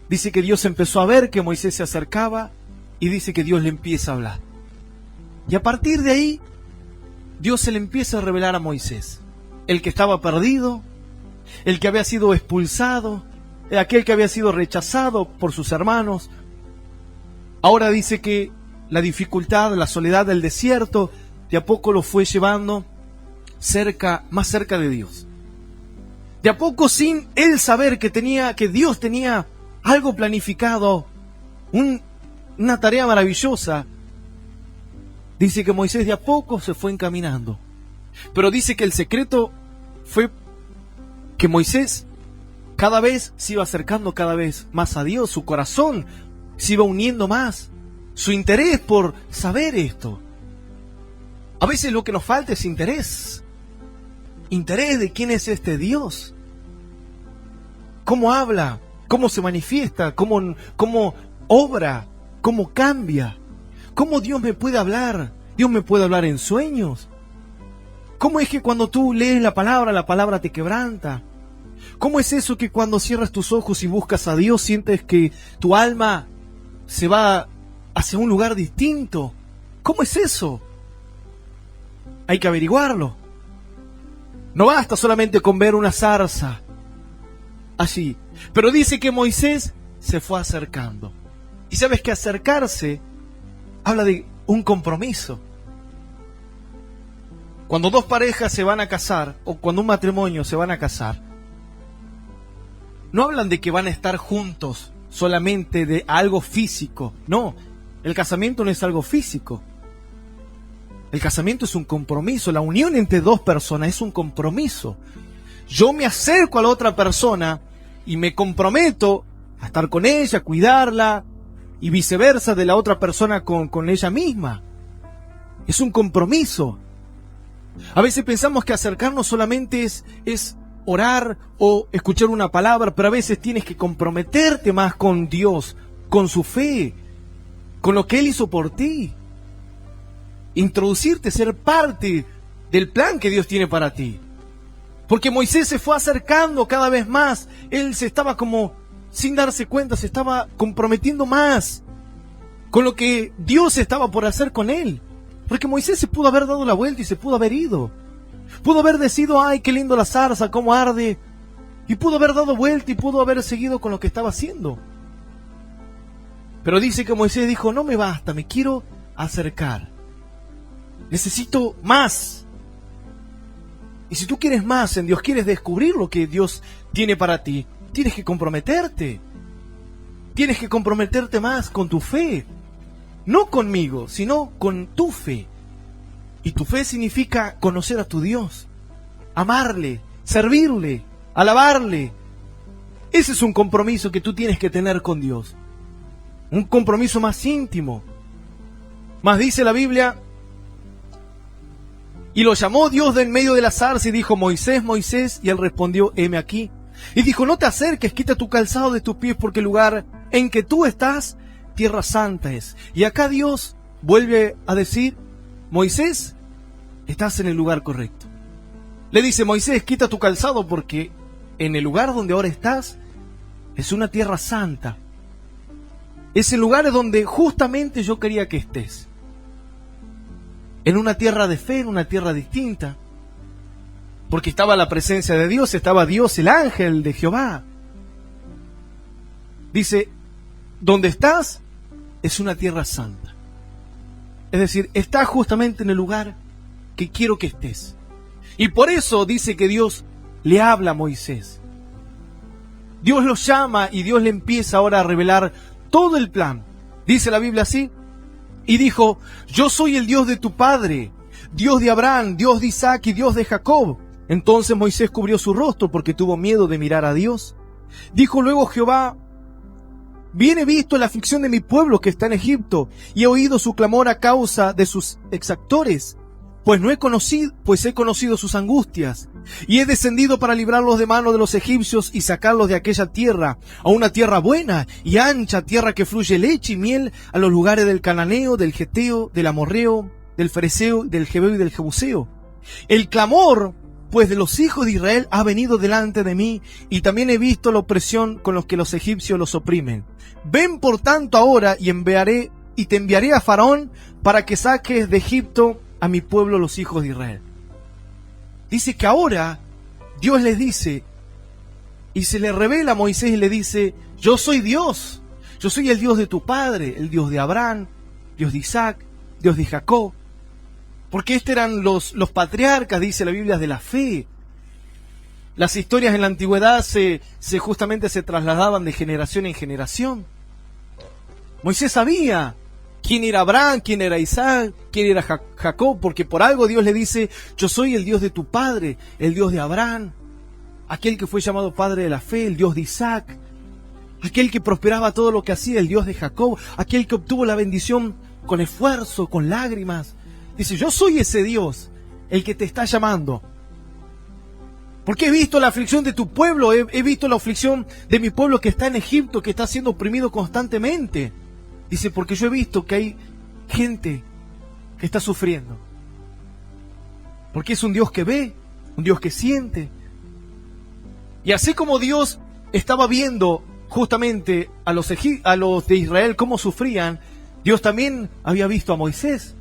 que Dios empezó a ver que Moisés se acercaba y dice que Dios le empieza a hablar. Y a partir de ahí, Dios se le empieza a revelar a Moisés, el que estaba perdido, el que había sido expulsado, aquel que había sido rechazado por sus hermanos. Ahora dice que la dificultad, la soledad del desierto, de a poco lo fue llevando más cerca de Dios. De a poco, sin él saber que Dios tenía algo planificado, una tarea maravillosa, dice que Moisés de a poco se fue encaminando. Pero dice que el secreto fue que Moisés cada vez se iba acercando cada vez más a Dios, su corazón se iba uniendo más, su interés por saber esto. A veces lo que nos falta es interés de quién es este Dios, cómo habla, cómo se manifiesta, cómo obra, cómo cambia, cómo Dios me puede hablar. Dios me puede hablar en sueños. ¿Cómo es que cuando tú lees la palabra te quebranta? ¿Cómo es eso que cuando cierras tus ojos y buscas a Dios sientes que tu alma se va hacia un lugar distinto? ¿Cómo es eso? Hay que averiguarlo. No basta solamente con ver una zarza allí. Pero dice que Moisés se fue acercando. Y sabes que acercarse habla de un compromiso. Cuando dos parejas se van a casar, o cuando un matrimonio se van a casar, no hablan de que van a estar juntos solamente de algo físico. No, el casamiento no es algo físico. El casamiento es un compromiso. La unión entre dos personas es un compromiso. Yo me acerco a la otra persona y me comprometo a estar con ella, a cuidarla, y viceversa de la otra persona con ella misma. Es un compromiso. A veces pensamos que acercarnos solamente es orar o escuchar una palabra, pero a veces tienes que comprometerte más con Dios, con su fe, con lo que Él hizo por ti. Introducirte, ser parte del plan que Dios tiene para ti. Porque Moisés se fue acercando cada vez más. Él se estaba como, sin darse cuenta, se estaba comprometiendo más con lo que Dios estaba por hacer con él. Porque Moisés se pudo haber dado la vuelta y se pudo haber ido. Pudo haber decidido, ay, qué lindo la zarza, cómo arde. Y pudo haber dado vuelta y pudo haber seguido con lo que estaba haciendo. Pero dice que Moisés dijo, no me basta, me quiero acercar. Necesito más. Y si tú quieres más en Dios, quieres descubrir lo que Dios tiene para ti, tienes que comprometerte. Tienes que comprometerte más con tu fe. No conmigo, sino con tu fe. Y tu fe significa conocer a tu Dios, amarle, servirle, alabarle. Ese es un compromiso que tú tienes que tener con Dios. Un compromiso más íntimo. Más dice la Biblia Y lo llamó Dios de en medio de la zarza y dijo: Moisés, Moisés. Y él respondió: heme aquí. Y dijo: no te acerques, quita tu calzado de tus pies, porque el lugar en que tú estás, tierra santa es. Y acá Dios vuelve a decir: Moisés, estás en el lugar correcto. Le dice: Moisés, quita tu calzado, porque en el lugar donde ahora estás es una tierra santa. Es el lugar donde justamente yo quería que estés. En una tierra de fe, en una tierra distinta. Porque estaba la presencia de Dios, estaba Dios, el ángel de Jehová. Dice: donde estás es una tierra santa. Es decir, estás justamente en el lugar que quiero que estés. Y por eso dice que Dios le habla a Moisés. Dios lo llama y Dios le empieza ahora a revelar todo el plan. Dice la Biblia así: y dijo: yo soy el Dios de tu padre, Dios de Abraham, Dios de Isaac y Dios de Jacob. Entonces Moisés cubrió su rostro porque tuvo miedo de mirar a Dios. Dijo luego Jehová: bien he visto la aflicción de mi pueblo que está en Egipto, y he oído su clamor a causa de sus exactores, pues he conocido sus angustias, y he descendido para librarlos de mano de los egipcios y sacarlos de aquella tierra, a una tierra buena y ancha, tierra que fluye leche y miel, a los lugares del cananeo, del geteo, del amorreo, del fereceo, del jebeo y del jebuseo. El clamor, pues, de los hijos de Israel ha venido delante de mí, y también he visto la opresión con los que los egipcios los oprimen. Ven por tanto ahora y te enviaré a Faraón para que saques de Egipto a mi pueblo, los hijos de Israel. Dice que ahora Dios les dice, y se le revela a Moisés y le dice: yo soy Dios, yo soy el Dios de tu padre, el Dios de Abraham, Dios de Isaac, Dios de Jacob. Porque estos eran los patriarcas, dice la Biblia, de la fe. Las historias en la antigüedad justamente se trasladaban de generación en generación. Moisés sabía quién era Abraham, quién era Isaac, quién era Jacob, porque por algo Dios le dice: yo soy el Dios de tu padre, el Dios de Abraham, aquel que fue llamado padre de la fe, el Dios de Isaac, aquel que prosperaba todo lo que hacía, el Dios de Jacob, aquel que obtuvo la bendición con esfuerzo, con lágrimas. Dice: yo soy ese Dios, el que te está llamando. Porque he visto la aflicción de tu pueblo, he visto la aflicción de mi pueblo que está en Egipto, que está siendo oprimido constantemente. Dice: porque yo he visto que hay gente que está sufriendo. Porque es un Dios que ve, un Dios que siente. Y así como Dios estaba viendo justamente a los de Israel cómo sufrían, Dios también había visto a Moisés,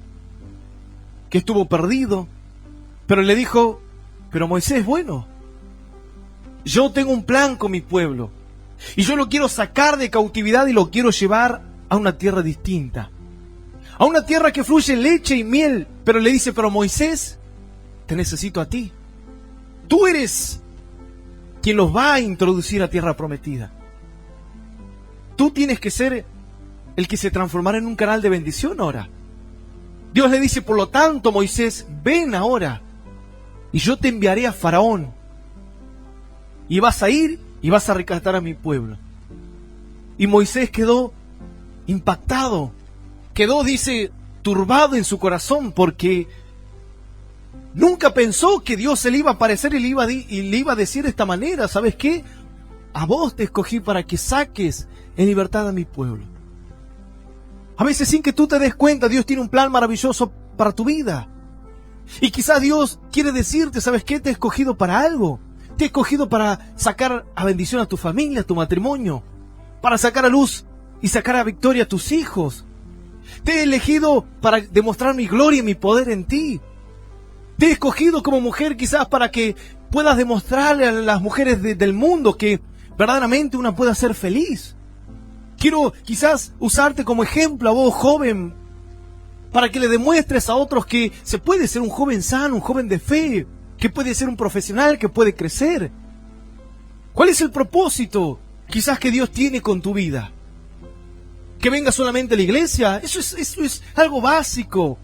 que estuvo perdido. Pero le dijo: pero Moisés, bueno, yo tengo un plan con mi pueblo, y yo lo quiero sacar de cautividad y lo quiero llevar a una tierra distinta, a una tierra que fluye leche y miel. Pero le dice: pero Moisés, te necesito a ti. Tú eres quien los va a introducir a tierra prometida. Tú tienes que ser el que se transformará en un canal de bendición ahora. Dios le dice: por lo tanto, Moisés, ven ahora, y yo te enviaré a Faraón, y vas a ir y vas a rescatar a mi pueblo. Y Moisés quedó impactado, quedó, dice, turbado en su corazón, porque nunca pensó que Dios se le iba a aparecer y le iba a decir de esta manera: ¿sabes qué? A vos te escogí para que saques en libertad a mi pueblo. A veces, sin que tú te des cuenta, Dios tiene un plan maravilloso para tu vida. Y quizás Dios quiere decirte: ¿sabes qué? Te he escogido para algo. Te he escogido para sacar a bendición a tu familia, a tu matrimonio, para sacar a luz y sacar a victoria a tus hijos. Te he elegido para demostrar mi gloria y mi poder en ti. Te he escogido como mujer quizás para que puedas demostrarle a las mujeres del mundo que verdaderamente una puede ser feliz. Quiero quizás usarte como ejemplo a vos, joven, para que le demuestres a otros que se puede ser un joven sano, un joven de fe, que puede ser un profesional, que puede crecer. ¿Cuál es el propósito quizás que Dios tiene con tu vida? ¿Que venga solamente a la iglesia? Eso es algo básico.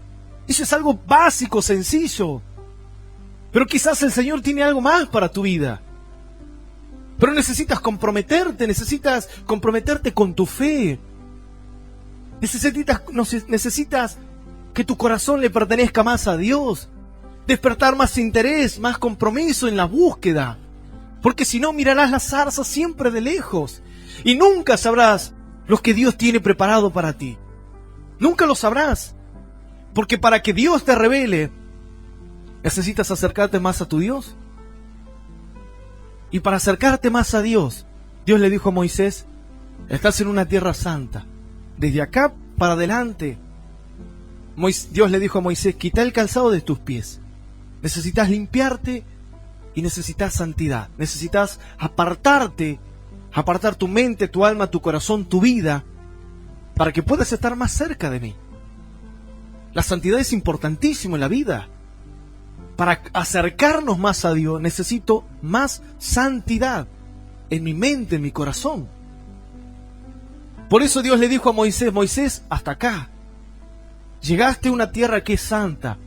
Eso es algo básico, sencillo. Pero quizás el Señor tiene algo más para tu vida. Pero necesitas comprometerte con tu fe. Necesitas que tu corazón le pertenezca más a Dios. despertar más interés, más compromiso en la búsqueda. Porque si no, mirarás la zarza siempre de lejos y nunca sabrás lo que Dios tiene preparado para ti. Nunca lo sabrás. Porque para que Dios te revele, necesitas acercarte más a tu Dios. Y para acercarte más a Dios, Dios le dijo a Moisés, estás en una tierra santa. Desde acá para adelante, Dios le dijo a Moisés, quita el calzado de tus pies. Necesitas limpiarte y necesitas santidad. Necesitas apartarte, apartar tu mente, tu alma, tu corazón, tu vida, para que puedas estar más cerca de mí. La santidad es importantísima en la vida. Para acercarnos más a Dios necesito más santidad en mi mente, en mi corazón. Por eso Dios le dijo a Moisés, Moisés, hasta acá. Llegaste a una tierra que es santa.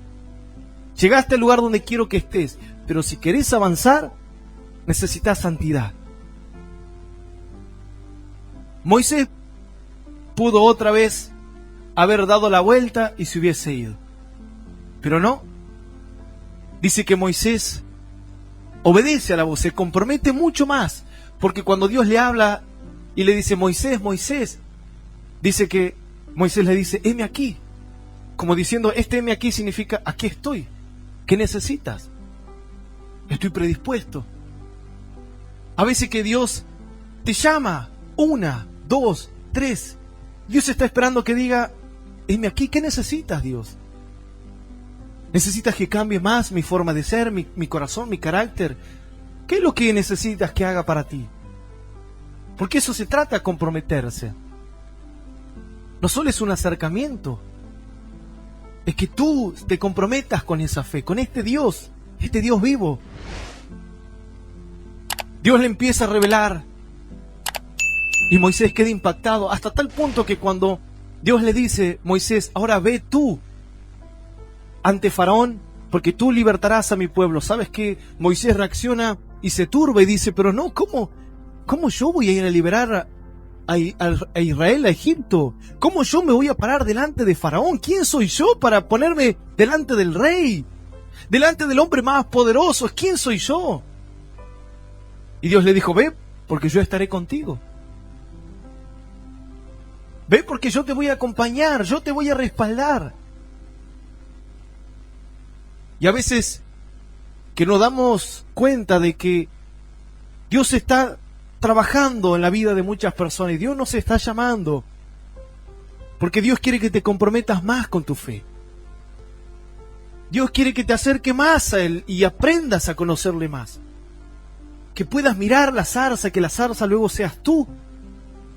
Llegaste al lugar donde quiero que estés. Pero si querés avanzar, necesitas santidad. Moisés pudo otra vez haber dado la vuelta y se hubiese ido. Pero no. Dice que Moisés obedece a la voz, se compromete mucho más. Porque cuando Dios le habla y le dice, Moisés, Moisés, dice que Moisés le dice, heme aquí. Como diciendo, este heme aquí significa, aquí estoy. ¿Qué necesitas? Estoy predispuesto. A veces que Dios te llama, 1, 2, 3. Dios está esperando que diga, heme aquí, ¿qué necesitas, Dios? ¿Necesitas que cambie más mi forma de ser, mi corazón, mi carácter? ¿Qué es lo que necesitas que haga para ti? Porque eso se trata de comprometerse. No solo es un acercamiento, es que tú te comprometas con esa fe, con este Dios vivo. Dios le empieza a revelar y Moisés queda impactado hasta tal punto que cuando Dios le dice, Moisés, ahora ve tú ante Faraón, porque tú libertarás a mi pueblo. ¿Sabes qué? Moisés reacciona y se turba y dice, pero no, ¿cómo yo voy a ir a liberar a Israel, a Egipto? ¿Cómo yo me voy a parar delante de Faraón? ¿Quién soy yo para ponerme delante del rey? Delante del hombre más poderoso. ¿Quién soy yo? Y Dios le dijo, ve, porque yo estaré contigo. Ve, porque yo te voy a acompañar, yo te voy a respaldar. Y a veces que nos damos cuenta de que Dios está trabajando en la vida de muchas personas y Dios nos está llamando porque Dios quiere que te comprometas más con tu fe. Dios quiere que te acerque más a Él y aprendas a conocerle más. Que puedas mirar la zarza, que la zarza luego seas tú.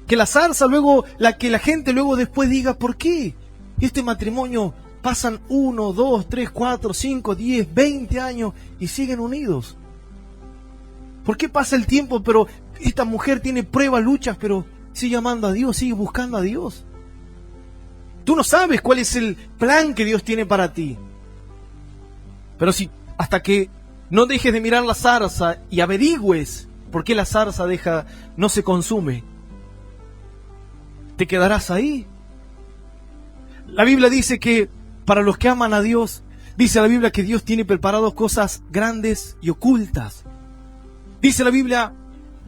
Que la zarza luego, que la gente luego después diga, ¿por qué este matrimonio pasan 1, 2, 3, 4, 5, 10, 20 años y siguen unidos? ¿Por qué pasa el tiempo, pero esta mujer tiene pruebas, luchas, pero sigue amando a Dios, sigue buscando a Dios? Tú no sabes cuál es el plan que Dios tiene para ti. Pero si hasta que no dejes de mirar la zarza y averigües por qué la zarza no se consume, te quedarás ahí. La Biblia dice que para los que aman a Dios, dice la Biblia que Dios tiene preparadas cosas grandes y ocultas. Dice la Biblia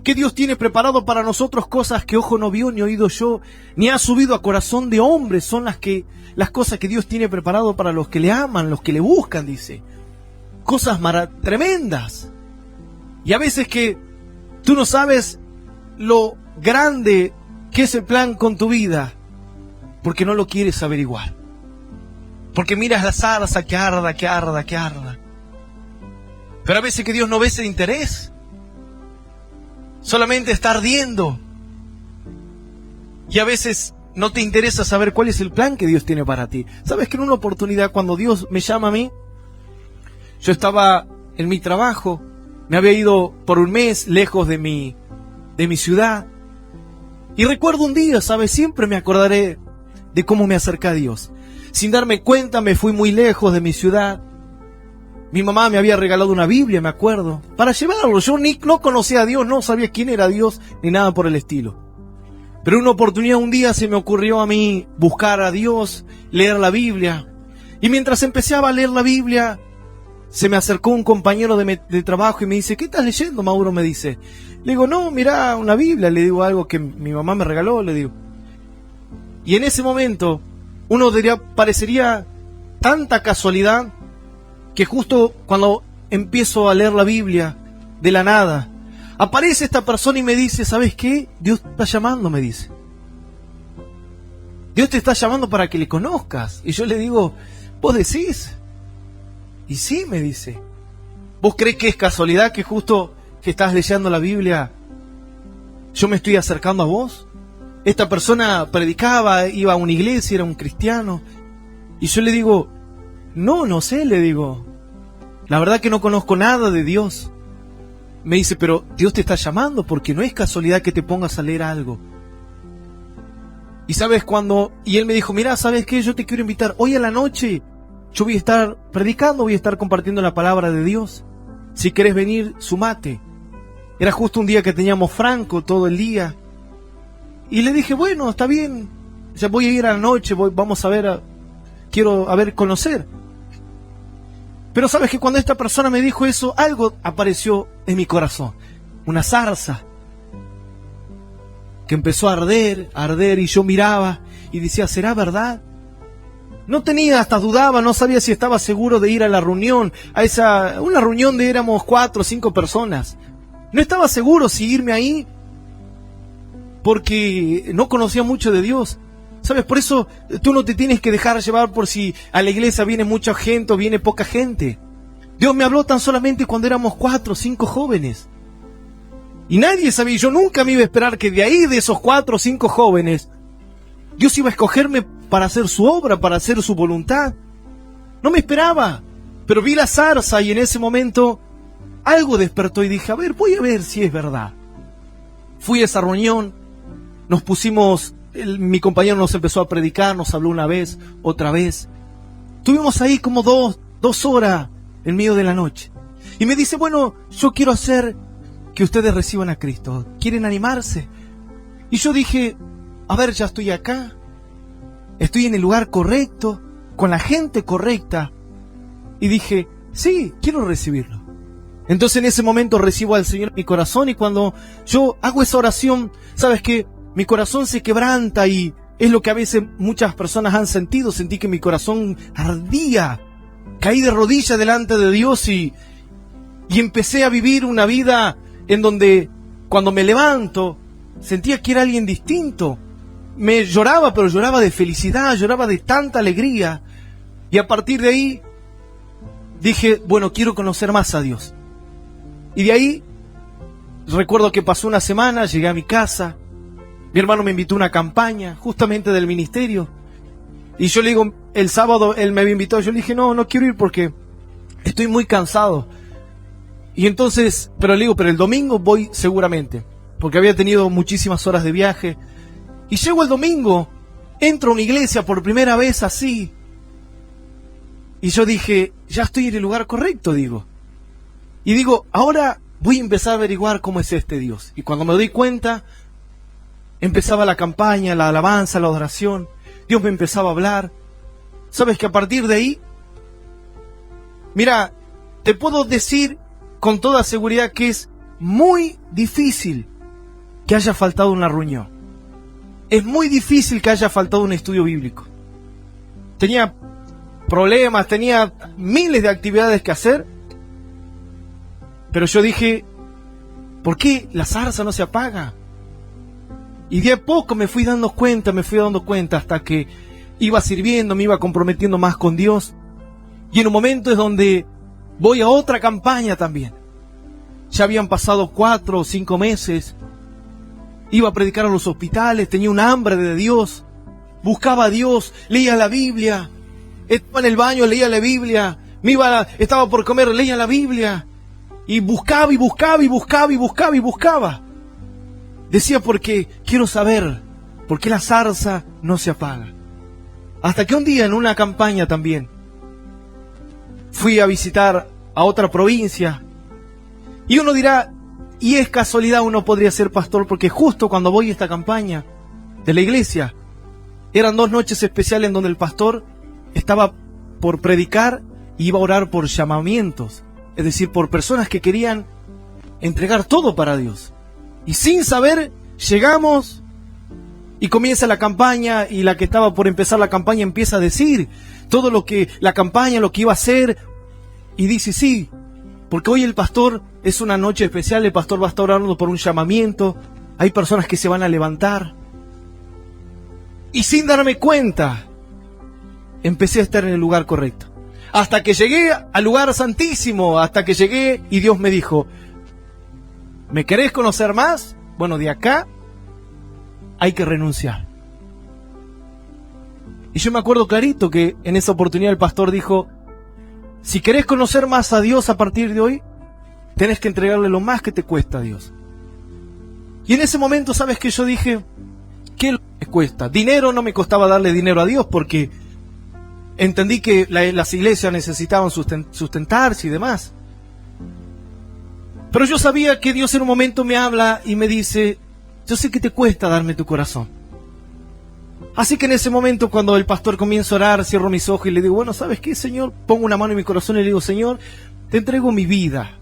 que Dios tiene preparado para nosotros cosas que ojo no vio, ni oído yo, ni ha subido a corazón de hombre. Son las cosas que Dios tiene preparado para los que le aman, los que le buscan, dice. Cosas tremendas. Y a veces que tú no sabes lo grande que es el plan con tu vida, porque no lo quieres averiguar. Porque miras la zarza que arda, que arda, que arda. Pero a veces que Dios no ve ese interés. Solamente está ardiendo. Y a veces no te interesa saber cuál es el plan que Dios tiene para ti. ¿Sabes que en una oportunidad cuando Dios me llama a mí, yo estaba en mi trabajo, me había ido por un mes lejos de mi ciudad. Y recuerdo un día, ¿sabes? Siempre me acordaré de cómo me acerqué a Dios. Sin darme cuenta me fui muy lejos de mi ciudad. Mi mamá me había regalado una Biblia, me acuerdo, para llevarlo. Yo no conocía a Dios, no sabía quién era Dios, ni nada por el estilo. Pero una oportunidad, un día se me ocurrió a mí buscar a Dios, leer la Biblia. Y mientras empecé a leer la Biblia, se me acercó un compañero de trabajo y me dice, ¿qué estás leyendo, Mauro? Me dice. Le digo, no, mirá, una Biblia. Le digo, algo que mi mamá me regaló, le digo. Y en ese momento, uno parecería tanta casualidad que justo cuando empiezo a leer la Biblia, de la nada, aparece esta persona y me dice, ¿sabes qué? Dios te está llamando, me dice. Dios te está llamando para que le conozcas. Y yo le digo, ¿vos decís? Y sí, me dice. ¿Vos crees que es casualidad que justo que estás leyendo la Biblia yo me estoy acercando a vos? Esta persona predicaba, iba a una iglesia, era un cristiano. Y yo le digo, no sé, le digo. La verdad que no conozco nada de Dios. Me dice, pero Dios te está llamando porque no es casualidad que te pongas a leer algo. Y sabes cuando, y él me dijo, mira, ¿sabes qué? Yo te quiero invitar. Hoy a la noche yo voy a estar predicando, voy a estar compartiendo la palabra de Dios. Si querés venir, sumate. Era justo un día que teníamos franco todo el día. Y le dije, bueno, está bien. Ya voy a ir a la noche, vamos a ver, quiero conocer. Pero sabes que cuando esta persona me dijo eso, algo apareció en mi corazón. Una zarza que empezó a arder, y yo miraba y decía, ¿será verdad? No tenía, hasta dudaba, no sabía si estaba seguro de ir a la reunión, una reunión de éramos 4 o 5 personas. No estaba seguro si irme ahí, porque no conocía mucho de Dios. ¿Sabes? Por eso tú no te tienes que dejar llevar por si a la iglesia viene mucha gente o viene poca gente. Dios me habló tan solamente cuando éramos 4 o 5 jóvenes. Y nadie sabía, yo nunca me iba a esperar que de ahí, de esos 4 o 5 jóvenes, Dios iba a escogerme para hacer su obra, para hacer su voluntad. No me esperaba, pero vi la zarza y en ese momento algo despertó y dije, voy a ver si es verdad. Fui a esa reunión, nos pusimos, mi compañero nos empezó a predicar, nos habló una vez, otra vez. Estuvimos ahí como 2 horas en medio de la noche. Y me dice, bueno, yo quiero hacer que ustedes reciban a Cristo. ¿Quieren animarse? Y yo dije, ya estoy acá. Estoy en el lugar correcto, con la gente correcta. Y dije, sí, quiero recibirlo. Entonces en ese momento recibo al Señor en mi corazón y cuando yo hago esa oración, ¿sabes qué? Mi corazón se quebranta y es lo que a veces muchas personas han sentido. Sentí que mi corazón ardía. Caí de rodillas delante de Dios y empecé a vivir una vida en donde cuando me levanto sentía que era alguien distinto. Me lloraba, pero lloraba de felicidad, lloraba de tanta alegría. Y a partir de ahí dije, bueno, quiero conocer más a Dios. Y de ahí recuerdo que pasó una semana, llegué a mi casa. Mi hermano me invitó a una campaña justamente del ministerio. Y yo le digo, el sábado él me había invitado. Yo le dije, no quiero ir porque estoy muy cansado. Y entonces, pero le digo, pero el domingo voy seguramente. Porque había tenido muchísimas horas de viaje. Y llego el domingo, entro a una iglesia por primera vez así. Y yo dije, ya estoy en el lugar correcto, digo. Y digo, ahora voy a empezar a averiguar cómo es este Dios. Y cuando me doy cuenta, empezaba la campaña, la alabanza, la adoración. Dios me empezaba a hablar. ¿Sabes que a partir de ahí? Mira, te puedo decir con toda seguridad que es muy difícil que haya faltado una reunión. Es muy difícil que haya faltado un estudio bíblico. Tenía problemas, tenía miles de actividades que hacer. Pero yo dije, ¿por qué la zarza no se apaga? Y de a poco me fui dando cuenta hasta que iba sirviendo, me iba comprometiendo más con Dios. Y en un momento es donde voy a otra campaña también. Ya habían pasado 4 o 5 meses. Iba a predicar a los hospitales, tenía un hambre de Dios. Buscaba a Dios, leía la Biblia. Estaba en el baño, leía la Biblia. Estaba por comer, leía la Biblia. Y buscaba y buscaba y buscaba y buscaba y buscaba. Decía, porque quiero saber por qué la zarza no se apaga. Hasta que un día en una campaña también fui a visitar a otra provincia. Y uno dirá, y es casualidad, uno podría ser pastor, porque justo cuando voy a esta campaña de la iglesia, eran 2 noches especiales en donde el pastor estaba por predicar iba a orar por llamamientos, es decir, por personas que querían entregar todo para Dios. Y sin saber, llegamos y comienza la campaña, y la que estaba por empezar la campaña empieza a decir todo lo que la campaña, lo que iba a hacer, y dice sí, porque hoy el pastor, es una noche especial, el pastor va a estar orando por un llamamiento, hay personas que se van a levantar. Y sin darme cuenta, empecé a estar en el lugar correcto. Hasta que llegué al lugar santísimo, hasta que llegué y Dios me dijo, ¿me querés conocer más? Bueno, de acá hay que renunciar. Y yo me acuerdo clarito que en esa oportunidad el pastor dijo, si querés conocer más a Dios a partir de hoy, tenés que entregarle lo más que te cuesta a Dios. Y en ese momento, ¿sabes qué? Yo dije, ¿qué me cuesta? Dinero, no me costaba darle dinero a Dios porque entendí que las iglesias necesitaban sustentarse y demás. Pero yo sabía que Dios en un momento me habla y me dice, yo sé que te cuesta darme tu corazón. Así que en ese momento, cuando el pastor comienza a orar, cierro mis ojos y le digo, bueno, ¿sabes qué, Señor? Pongo una mano en mi corazón y le digo, Señor, te entrego mi vida.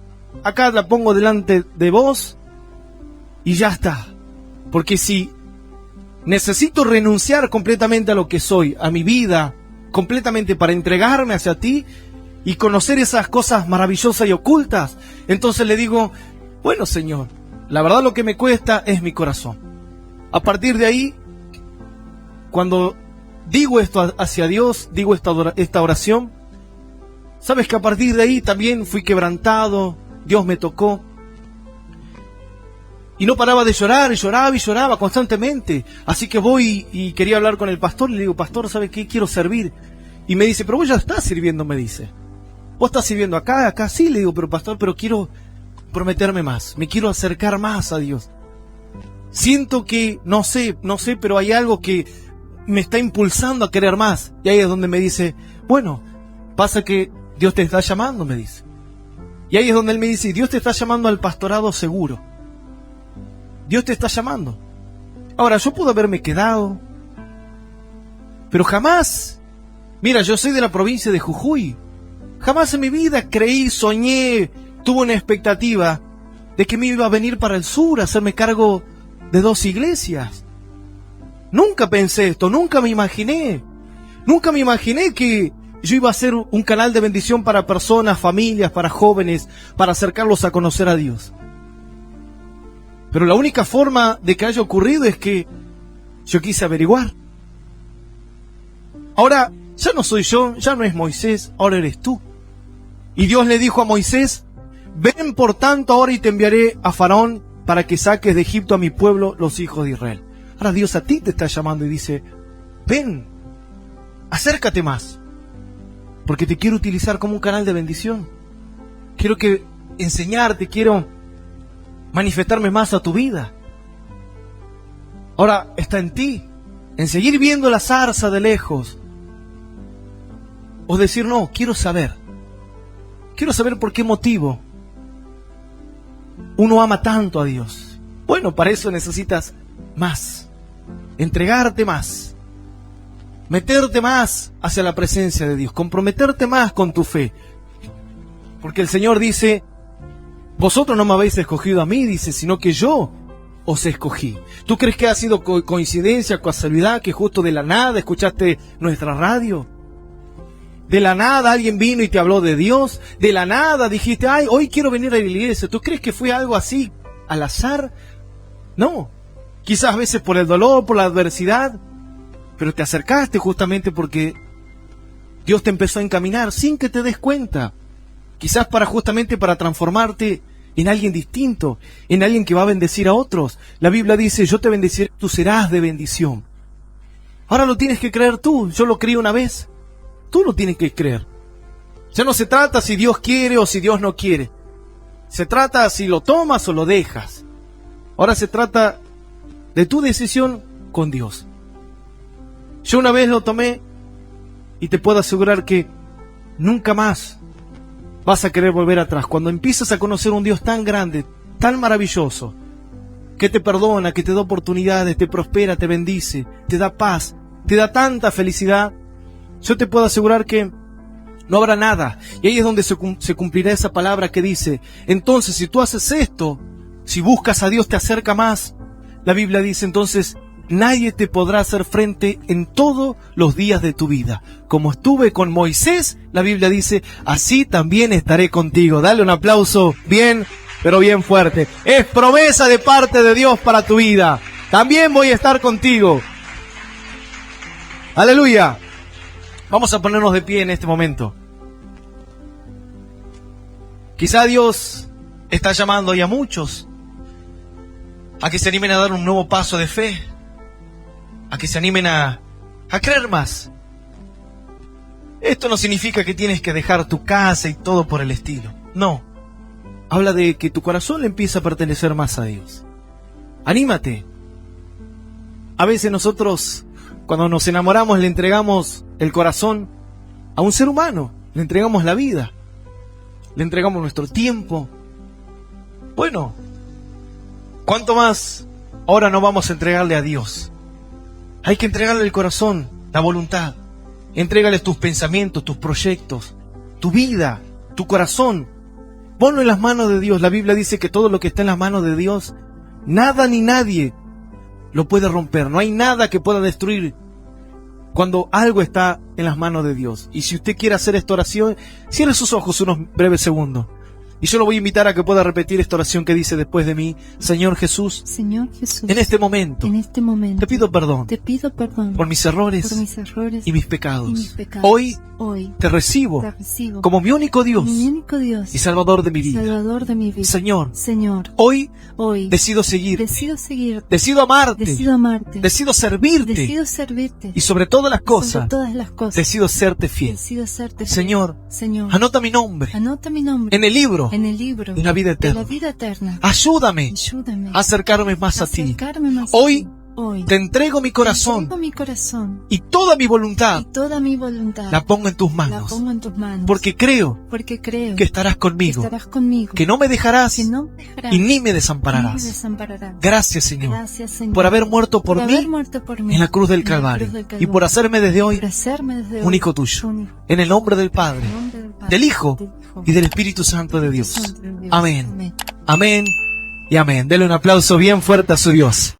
Acá la pongo delante de vos y ya está. Porque si necesito renunciar completamente a lo que soy, a mi vida, completamente para entregarme hacia ti y conocer esas cosas maravillosas y ocultas, entonces le digo, bueno, Señor, la verdad lo que me cuesta es mi corazón. A partir de ahí, cuando digo esto hacia Dios, digo esta oración, sabes que a partir de ahí también fui quebrantado, Dios me tocó. Y no paraba de llorar, lloraba y lloraba constantemente. Así que voy y quería hablar con el pastor y le digo, pastor, ¿sabe qué? Quiero servir. Y me dice, pero vos ya estás sirviendo, me dice. ¿Vos estás sirviendo acá? Sí, le digo, pero pastor, pero quiero prometerme más, me quiero acercar más a Dios. Siento que, no sé, pero hay algo que me está impulsando a querer más. Y ahí es donde me dice, bueno, pasa que Dios te está llamando, me dice. Y ahí es donde él me dice, Dios te está llamando al pastorado seguro. Dios te está llamando. Ahora, yo pude haberme quedado, pero jamás, mira, yo soy de la provincia de Jujuy, jamás en mi vida creí, soñé, tuve una expectativa de que me iba a venir para el sur a hacerme cargo de 2 iglesias. Nunca pensé esto, nunca me imaginé que yo iba a ser un canal de bendición para personas, familias, para jóvenes, para acercarlos a conocer a Dios. Pero la única forma de que haya ocurrido es que yo quise averiguar. Ahora, ya no soy yo, ya no es Moisés, ahora eres tú. Y Dios le dijo a Moisés, ven por tanto ahora y te enviaré a Faraón para que saques de Egipto a mi pueblo, los hijos de Israel. Ahora Dios a ti te está llamando y dice, ven, acércate más, porque te quiero utilizar como un canal de bendición. Quiero enseñarte, quiero manifestarme más a tu vida. Ahora está en ti, en seguir viendo la zarza de lejos, o decir, no, quiero saber por qué motivo uno ama tanto a Dios. Bueno, para eso necesitas más, entregarte más, meterte más hacia la presencia de Dios, comprometerte más con tu fe. Porque el Señor dice, vosotros no me habéis escogido a mí, dice, sino que yo os escogí. ¿Tú crees que ha sido coincidencia, casualidad, que justo de la nada escuchaste nuestra radio? De la nada alguien vino y te habló de Dios. De la nada dijiste, ay, hoy quiero venir a la iglesia. ¿Tú crees que fue algo así al azar? No. Quizás a veces por el dolor, por la adversidad, pero te acercaste justamente porque Dios te empezó a encaminar sin que te des cuenta. Quizás justamente para transformarte en alguien distinto, en alguien que va a bendecir a otros. La Biblia dice, yo te bendeciré, tú serás de bendición. Ahora lo tienes que creer tú. Yo lo creí una vez. Tú lo tienes que creer. Ya no se trata si Dios quiere o si Dios no quiere. Se trata si lo tomas o lo dejas. Ahora se trata de tu decisión con Dios. Yo una vez lo tomé y te puedo asegurar que nunca más vas a querer volver atrás. Cuando empiezas a conocer un Dios tan grande, tan maravilloso, que te perdona, que te da oportunidades, te prospera, te bendice, te da paz, te da tanta felicidad, yo te puedo asegurar que no habrá nada. Y ahí es donde se cumplirá esa palabra que dice, entonces si tú haces esto, si buscas a Dios te acerca más. La Biblia dice entonces, nadie te podrá hacer frente en todos los días de tu vida. Como estuve con Moisés, la Biblia dice, así también estaré contigo. Dale un aplauso bien, pero bien fuerte. Es promesa de parte de Dios para tu vida. También voy a estar contigo. Aleluya. Vamos a ponernos de pie en este momento. Quizá Dios está llamando hoy a muchos a que se animen a dar un nuevo paso de fe, a que se animen a creer más. Esto no significa que tienes que dejar tu casa y todo por el estilo. No. Habla de que tu corazón le empieza a pertenecer más a Dios. Anímate. A veces nosotros, cuando nos enamoramos, le entregamos el corazón a un ser humano. Le entregamos la vida. Le entregamos nuestro tiempo. Bueno, ¿cuánto más ahora no vamos a entregarle a Dios? Hay que entregarle el corazón, la voluntad. Entrégale tus pensamientos, tus proyectos, tu vida, tu corazón. Ponlo en las manos de Dios. La Biblia dice que todo lo que está en las manos de Dios, nada ni nadie lo puede romper. No hay nada que pueda destruir cuando algo está en las manos de Dios. Y si usted quiere hacer esta oración, cierre sus ojos unos breves segundos. Y yo lo voy a invitar a que pueda repetir esta oración que dice después de mí: Señor Jesús, en este momento, te pido perdón por mis errores y mis pecados. Hoy te recibo como mi único Dios y Salvador de mi vida. Señor, hoy decido seguirte, decido amarte, decido servirte y sobre todas las cosas decido serte fiel. Señor, anota mi nombre en el libro de la vida eterna. Ayúdame a acercarme más a ti. Hoy te entrego mi corazón y toda mi voluntad la pongo en tus manos, porque creo que estarás conmigo, que no me dejarás y ni me desampararás. Gracias, Señor, por haber muerto por mí en la cruz del Calvario y por hacerme desde hoy un hijo tuyo. En el nombre del Padre, del Hijo y del Espíritu Santo de Dios. Amén. Amén y amén. Dele un aplauso bien fuerte a su Dios.